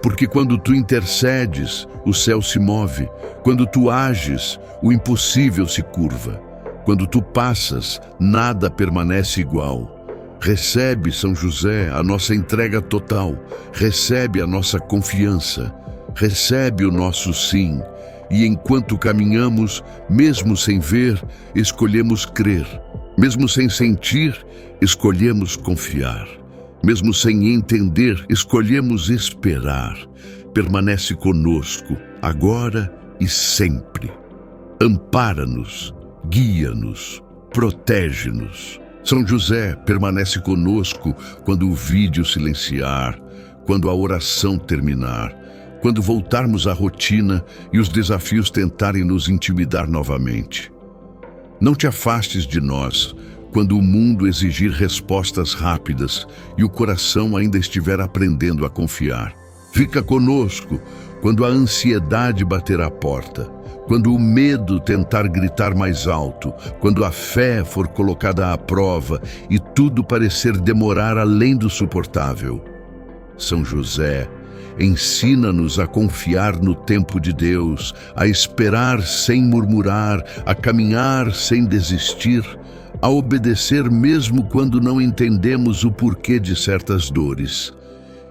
porque quando tu intercedes, o céu se move, quando tu ages, o impossível se curva, quando tu passas, nada permanece igual. Recebe, São José, a nossa entrega total, recebe a nossa confiança, recebe o nosso sim, e enquanto caminhamos, mesmo sem ver, escolhemos crer, mesmo sem sentir, escolhemos confiar. Mesmo sem entender, escolhemos esperar. Permanece conosco, agora e sempre. Ampara-nos, guia-nos, protege-nos. São José, permanece conosco quando o vídeo silenciar, quando a oração terminar, quando voltarmos à rotina e os desafios tentarem nos intimidar novamente. Não te afastes de nós, quando o mundo exigir respostas rápidas e o coração ainda estiver aprendendo a confiar. Fica conosco quando a ansiedade bater à porta, quando o medo tentar gritar mais alto, quando a fé for colocada à prova e tudo parecer demorar além do suportável. São José, ensina-nos a confiar no tempo de Deus, a esperar sem murmurar, a caminhar sem desistir, a obedecer mesmo quando não entendemos o porquê de certas dores.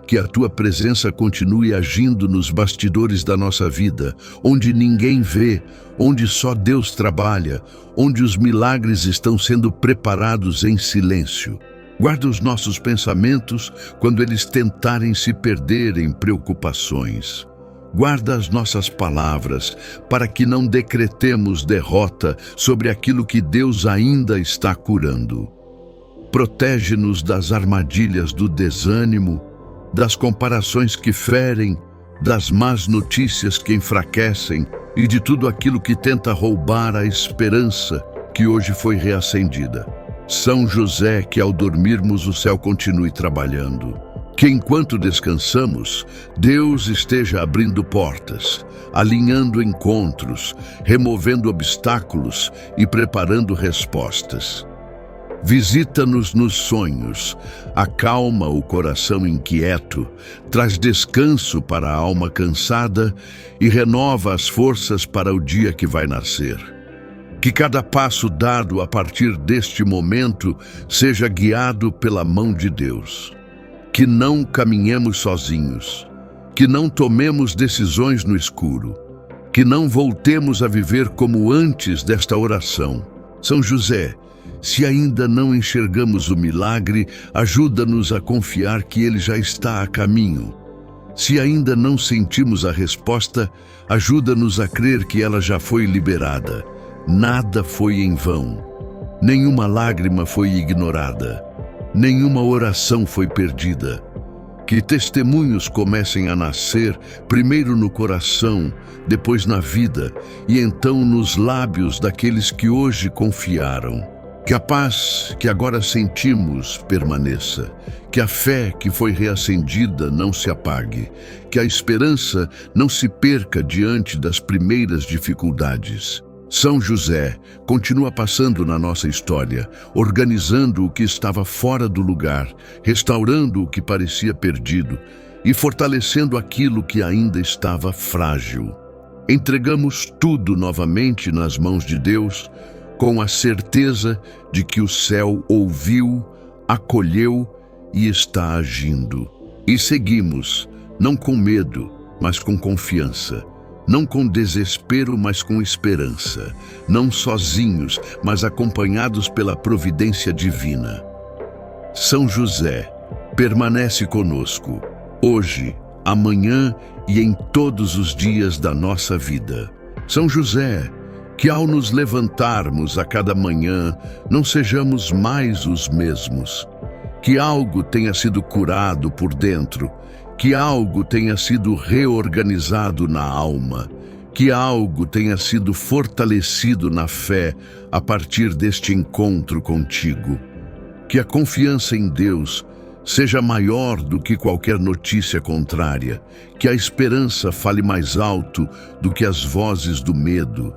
Que a Tua presença continue agindo nos bastidores da nossa vida, onde ninguém vê, onde só Deus trabalha, onde os milagres estão sendo preparados em silêncio. Guarda os nossos pensamentos quando eles tentarem se perder em preocupações. Guarda as nossas palavras para que não decretemos derrota sobre aquilo que Deus ainda está curando. Protege-nos das armadilhas do desânimo, das comparações que ferem, das más notícias que enfraquecem e de tudo aquilo que tenta roubar a esperança que hoje foi reacendida. São José, que ao dormirmos o céu continue trabalhando. Que enquanto descansamos, Deus esteja abrindo portas, alinhando encontros, removendo obstáculos e preparando respostas. Visita-nos nos sonhos, acalma o coração inquieto, traz descanso para a alma cansada e renova as forças para o dia que vai nascer. Que cada passo dado a partir deste momento seja guiado pela mão de Deus. Que não caminhemos sozinhos, que não tomemos decisões no escuro, que não voltemos a viver como antes desta oração. São José, se ainda não enxergamos o milagre, ajuda-nos a confiar que ele já está a caminho. Se ainda não sentimos a resposta, ajuda-nos a crer que ela já foi liberada. Nada foi em vão. Nenhuma lágrima foi ignorada. Nenhuma oração foi perdida. Que testemunhos comecem a nascer, primeiro no coração, depois na vida, e então nos lábios daqueles que hoje confiaram. Que a paz que agora sentimos permaneça, que a fé que foi reacendida não se apague, que a esperança não se perca diante das primeiras dificuldades. São José continua passando na nossa história, organizando o que estava fora do lugar, restaurando o que parecia perdido e fortalecendo aquilo que ainda estava frágil. Entregamos tudo novamente nas mãos de Deus, com a certeza de que o céu ouviu, acolheu e está agindo. E seguimos, não com medo, mas com confiança. Não com desespero, mas com esperança. Não sozinhos, mas acompanhados pela providência divina. São José, permanece conosco, hoje, amanhã e em todos os dias da nossa vida. São José, que ao nos levantarmos a cada manhã, não sejamos mais os mesmos. Que algo tenha sido curado por dentro, que algo tenha sido reorganizado na alma, que algo tenha sido fortalecido na fé a partir deste encontro contigo. Que a confiança em Deus seja maior do que qualquer notícia contrária, que a esperança fale mais alto do que as vozes do medo,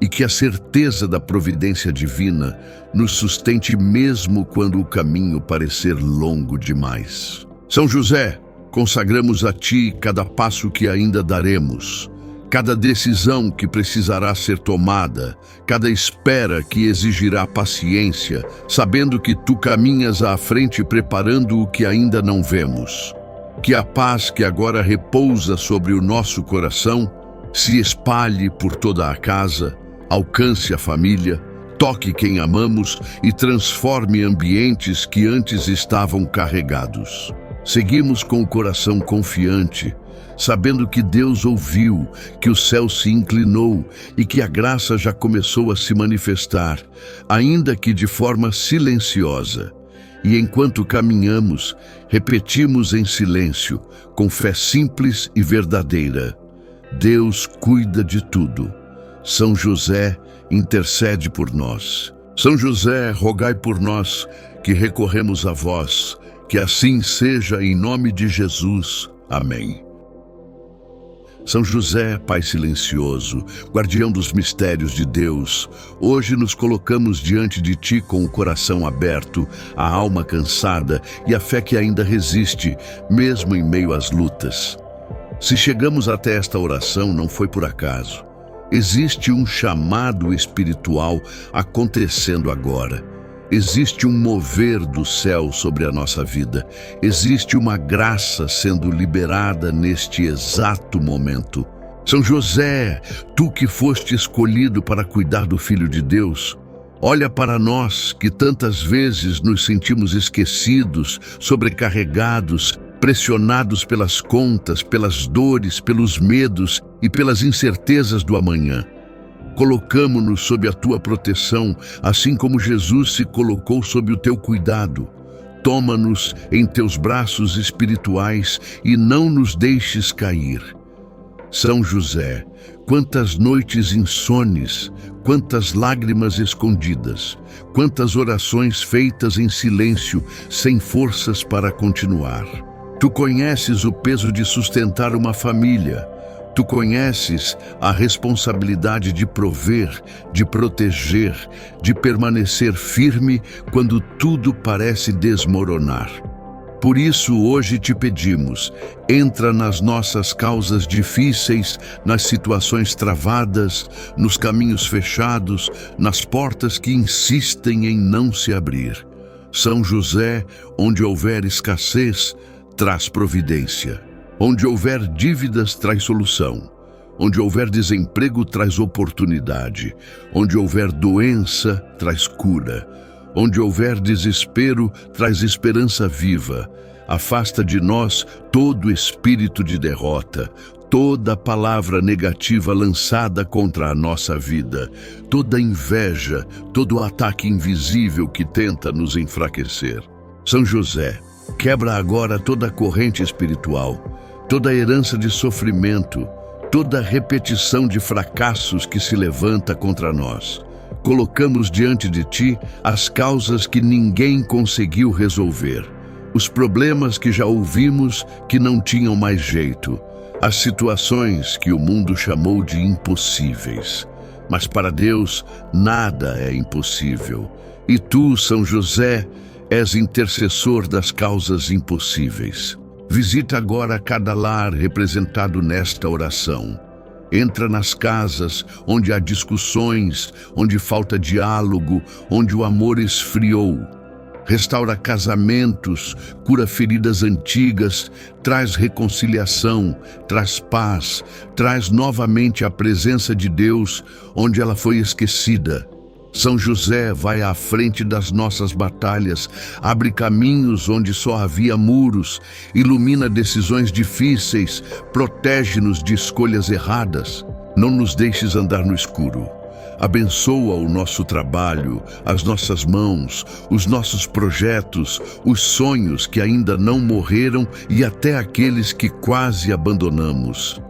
e que a certeza da providência divina nos sustente mesmo quando o caminho parecer longo demais. São José, consagramos a Ti cada passo que ainda daremos, cada decisão que precisará ser tomada, cada espera que exigirá paciência, sabendo que Tu caminhas à frente preparando o que ainda não vemos. Que a paz que agora repousa sobre o nosso coração se espalhe por toda a casa, alcance a família, toque quem amamos e transforme ambientes que antes estavam carregados. Seguimos com o coração confiante, sabendo que Deus ouviu, que o céu se inclinou e que a graça já começou a se manifestar, ainda que de forma silenciosa. E enquanto caminhamos, repetimos em silêncio, com fé simples e verdadeira: Deus cuida de tudo. São José, intercede por nós. São José, rogai por nós, que recorremos a vós. Que assim seja em nome de Jesus. Amém. São José, Pai silencioso, guardião dos mistérios de Deus, hoje nos colocamos diante de Ti com o coração aberto, a alma cansada e a fé que ainda resiste, mesmo em meio às lutas. Se chegamos até esta oração, não foi por acaso. Existe um chamado espiritual acontecendo agora. Existe um mover do céu sobre a nossa vida. Existe uma graça sendo liberada neste exato momento. São José, Tu que foste escolhido para cuidar do Filho de Deus, olha para nós que tantas vezes nos sentimos esquecidos, sobrecarregados, pressionados pelas contas, pelas dores, pelos medos e pelas incertezas do amanhã. Colocamo-nos sob a Tua proteção, assim como Jesus se colocou sob o Teu cuidado. Toma-nos em Teus braços espirituais e não nos deixes cair. São José, quantas noites insones, quantas lágrimas escondidas, quantas orações feitas em silêncio, sem forças para continuar. Tu conheces o peso de sustentar uma família. Tu conheces a responsabilidade de prover, de proteger, de permanecer firme quando tudo parece desmoronar. Por isso, hoje te pedimos, entra nas nossas causas difíceis, nas situações travadas, nos caminhos fechados, nas portas que insistem em não se abrir. São José, onde houver escassez, traz providência. Onde houver dívidas, traz solução. Onde houver desemprego, traz oportunidade. Onde houver doença, traz cura. Onde houver desespero, traz esperança viva. Afasta de nós todo espírito de derrota, toda palavra negativa lançada contra a nossa vida, toda inveja, todo ataque invisível que tenta nos enfraquecer. São José, Quebra agora toda a corrente espiritual, toda a herança de sofrimento, toda a repetição de fracassos que se levanta contra nós. Colocamos diante de Ti as causas que ninguém conseguiu resolver, os problemas que já ouvimos que não tinham mais jeito, as situações que o mundo chamou de impossíveis. Mas para Deus nada é impossível. E Tu, São José, és intercessor das causas impossíveis. Visita agora cada lar representado nesta oração. Entra nas casas onde há discussões, onde falta diálogo, onde o amor esfriou. Restaura casamentos, cura feridas antigas, traz reconciliação, traz paz, traz novamente a presença de Deus onde ela foi esquecida. São José vai à frente das nossas batalhas, abre caminhos onde só havia muros, ilumina decisões difíceis, protege-nos de escolhas erradas. Não nos deixes andar no escuro. Abençoa o nosso trabalho, as nossas mãos, os nossos projetos, os sonhos que ainda não morreram e até aqueles que quase abandonamos.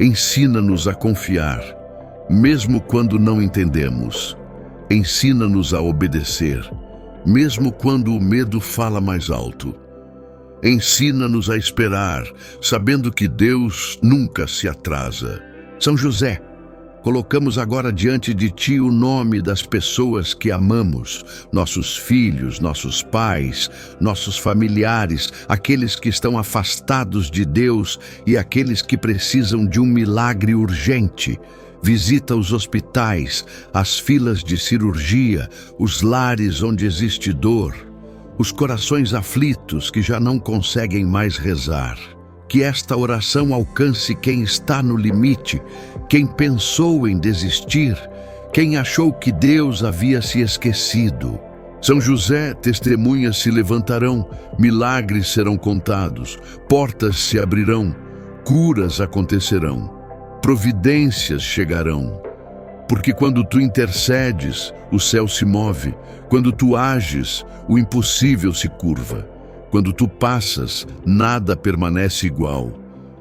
Ensina-nos a confiar, mesmo quando não entendemos. Ensina-nos a obedecer, mesmo quando o medo fala mais alto. Ensina-nos a esperar, sabendo que Deus nunca se atrasa. São José, colocamos agora diante de Ti o nome das pessoas que amamos, nossos filhos, nossos pais, nossos familiares, aqueles que estão afastados de Deus e aqueles que precisam de um milagre urgente. Visita os hospitais, as filas de cirurgia, os lares onde existe dor, os corações aflitos que já não conseguem mais rezar. Que esta oração alcance quem está no limite, quem pensou em desistir, quem achou que Deus havia se esquecido. São José, testemunhas se levantarão, milagres serão contados, portas se abrirão, curas acontecerão. Providências chegarão, porque quando Tu intercedes, o céu se move, quando Tu ages, o impossível se curva, quando Tu passas, nada permanece igual.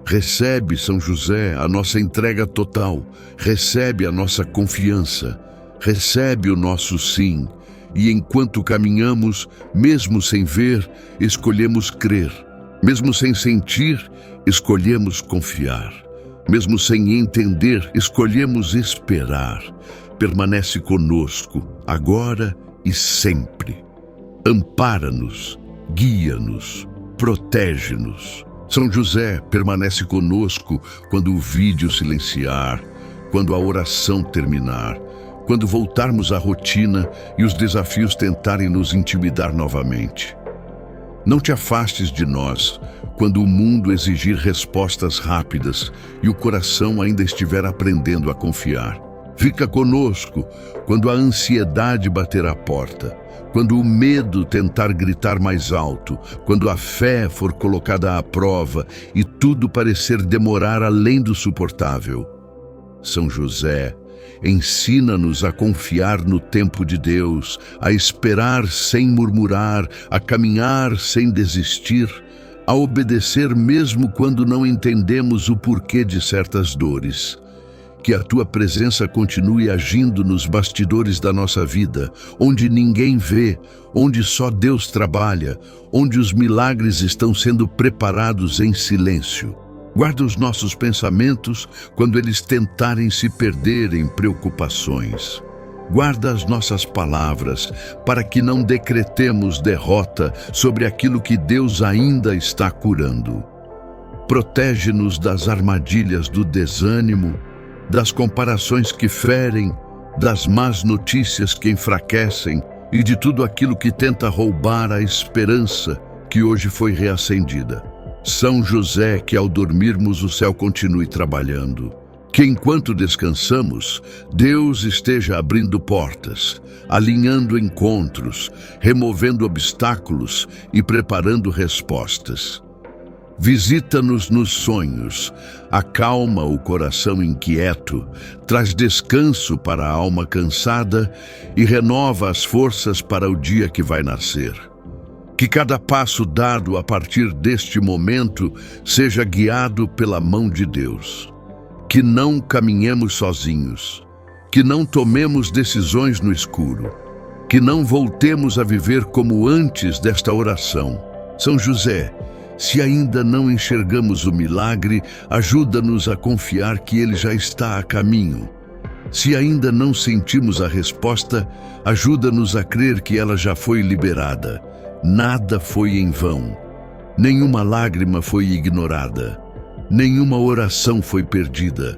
Recebe, São José, a nossa entrega total, recebe a nossa confiança, recebe o nosso sim, e enquanto caminhamos, mesmo sem ver, escolhemos crer, mesmo sem sentir, escolhemos confiar. Mesmo sem entender, escolhemos esperar. Permanece conosco, agora e sempre. Ampara-nos, guia-nos, protege-nos. São José, permanece conosco quando o vídeo silenciar, quando a oração terminar, quando voltarmos à rotina e os desafios tentarem nos intimidar novamente. Não te afastes de nós quando o mundo exigir respostas rápidas e o coração ainda estiver aprendendo a confiar. Fica conosco quando a ansiedade bater à porta, quando o medo tentar gritar mais alto, quando a fé for colocada à prova e tudo parecer demorar além do suportável. São José, ensina-nos a confiar no tempo de Deus, a esperar sem murmurar, a caminhar sem desistir, a obedecer mesmo quando não entendemos o porquê de certas dores. Que a Tua presença continue agindo nos bastidores da nossa vida, onde ninguém vê, onde só Deus trabalha, onde os milagres estão sendo preparados em silêncio. Guarda os nossos pensamentos quando eles tentarem se perder em preocupações. Guarda as nossas palavras para que não decretemos derrota sobre aquilo que Deus ainda está curando. Protege-nos das armadilhas do desânimo, das comparações que ferem, das más notícias que enfraquecem e de tudo aquilo que tenta roubar a esperança que hoje foi reacendida. São José, que ao dormirmos o céu continue trabalhando. Que enquanto descansamos, Deus esteja abrindo portas, alinhando encontros, removendo obstáculos e preparando respostas. Visita-nos nos sonhos, acalma o coração inquieto, traz descanso para a alma cansada e renova as forças para o dia que vai nascer. Que cada passo dado a partir deste momento seja guiado pela mão de Deus. Que não caminhemos sozinhos. Que não tomemos decisões no escuro. Que não voltemos a viver como antes desta oração. São José, se ainda não enxergamos o milagre, ajuda-nos a confiar que ele já está a caminho. Se ainda não sentimos a resposta, ajuda-nos a crer que ela já foi liberada. Nada foi em vão. Nenhuma lágrima foi ignorada. Nenhuma oração foi perdida.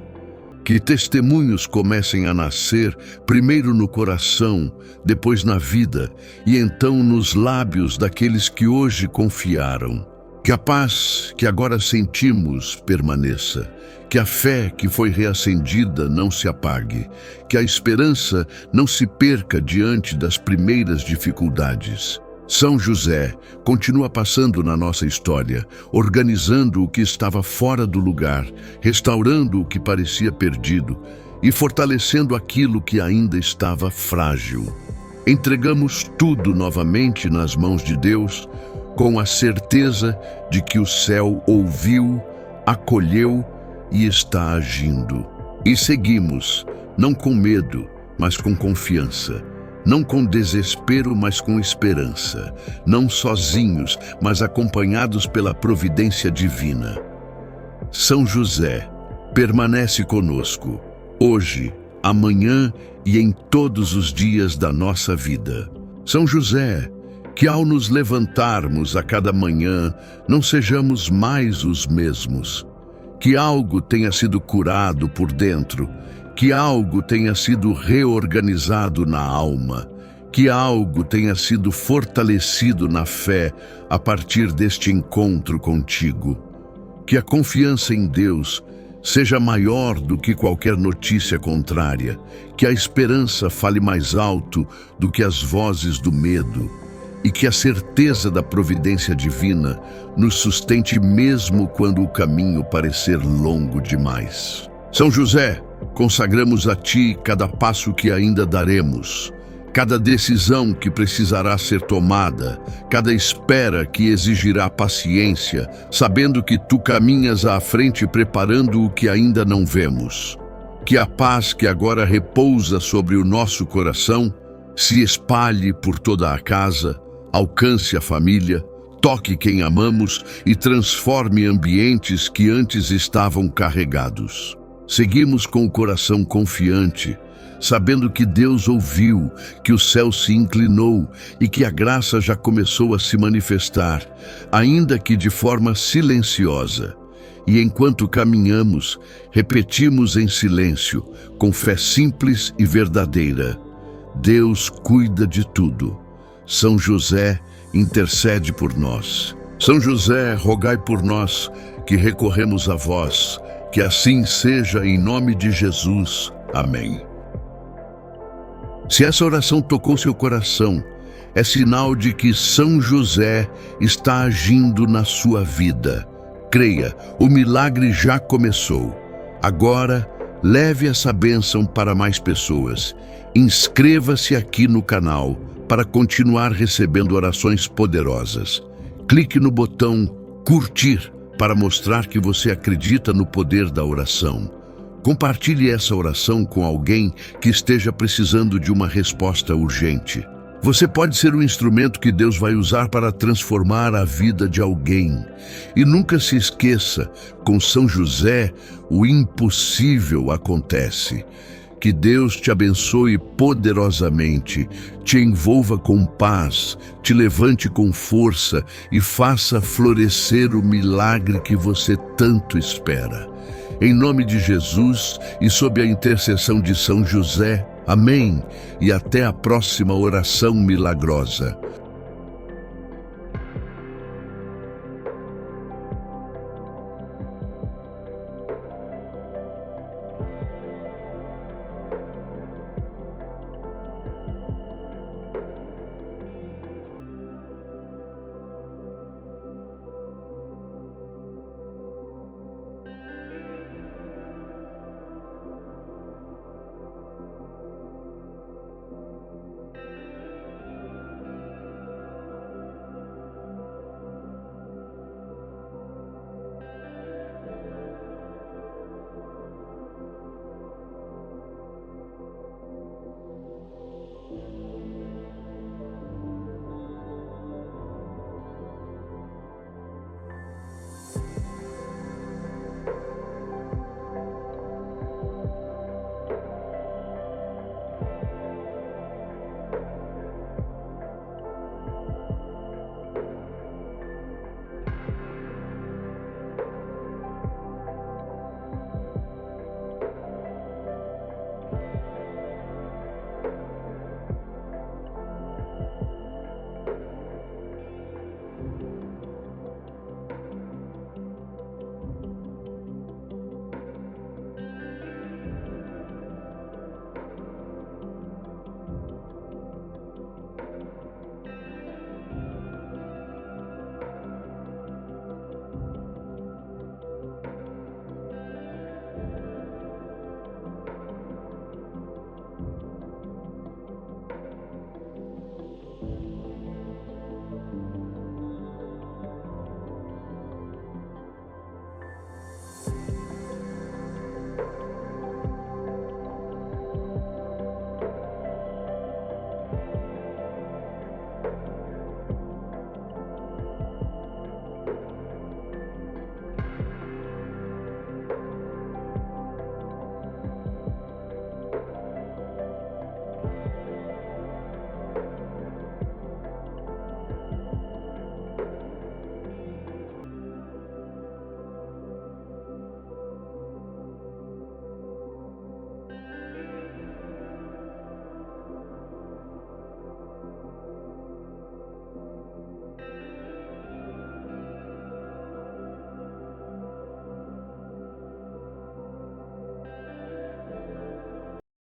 Que testemunhos comecem a nascer, primeiro no coração, depois na vida, e então nos lábios daqueles que hoje confiaram. Que a paz que agora sentimos permaneça. Que a fé que foi reacendida não se apague. Que a esperança não se perca diante das primeiras dificuldades. São José continua passando na nossa história, organizando o que estava fora do lugar, restaurando o que parecia perdido e fortalecendo aquilo que ainda estava frágil. Entregamos tudo novamente nas mãos de Deus, com a certeza de que o céu ouviu, acolheu e está agindo. E seguimos, não com medo, mas com confiança. Não com desespero, mas com esperança. Não sozinhos, mas acompanhados pela providência divina. São José, permanece conosco, hoje, amanhã e em todos os dias da nossa vida. São José, que ao nos levantarmos a cada manhã, não sejamos mais os mesmos. Que algo tenha sido curado por dentro, que algo tenha sido reorganizado na alma, que algo tenha sido fortalecido na fé a partir deste encontro contigo. Que a confiança em Deus seja maior do que qualquer notícia contrária, que a esperança fale mais alto do que as vozes do medo, e que a certeza da providência divina nos sustente mesmo quando o caminho parecer longo demais. São José, consagramos a Ti cada passo que ainda daremos, cada decisão que precisará ser tomada, cada espera que exigirá paciência, sabendo que Tu caminhas à frente preparando o que ainda não vemos. Que a paz que agora repousa sobre o nosso coração se espalhe por toda a casa, alcance a família, toque quem amamos e transforme ambientes que antes estavam carregados. Seguimos com o coração confiante, sabendo que Deus ouviu, que o céu se inclinou e que a graça já começou a se manifestar, ainda que de forma silenciosa. E enquanto caminhamos, repetimos em silêncio, com fé simples e verdadeira: Deus cuida de tudo. São José, intercede por nós. São José, rogai por nós, que recorremos a vós. Que assim seja em nome de Jesus. Amém. Se essa oração tocou seu coração, é sinal de que São José está agindo na sua vida. Creia, o milagre já começou. Agora, leve essa bênção para mais pessoas. Inscreva-se aqui no canal para continuar recebendo orações poderosas. Clique no botão curtir para mostrar que você acredita no poder da oração. Compartilhe essa oração com alguém que esteja precisando de uma resposta urgente. Você pode ser um instrumento que Deus vai usar para transformar a vida de alguém. E nunca se esqueça, com São José, o impossível acontece. Que Deus te abençoe poderosamente, te envolva com paz, te levante com força e faça florescer o milagre que você tanto espera. Em nome de Jesus e sob a intercessão de São José, amém. E até a próxima oração milagrosa.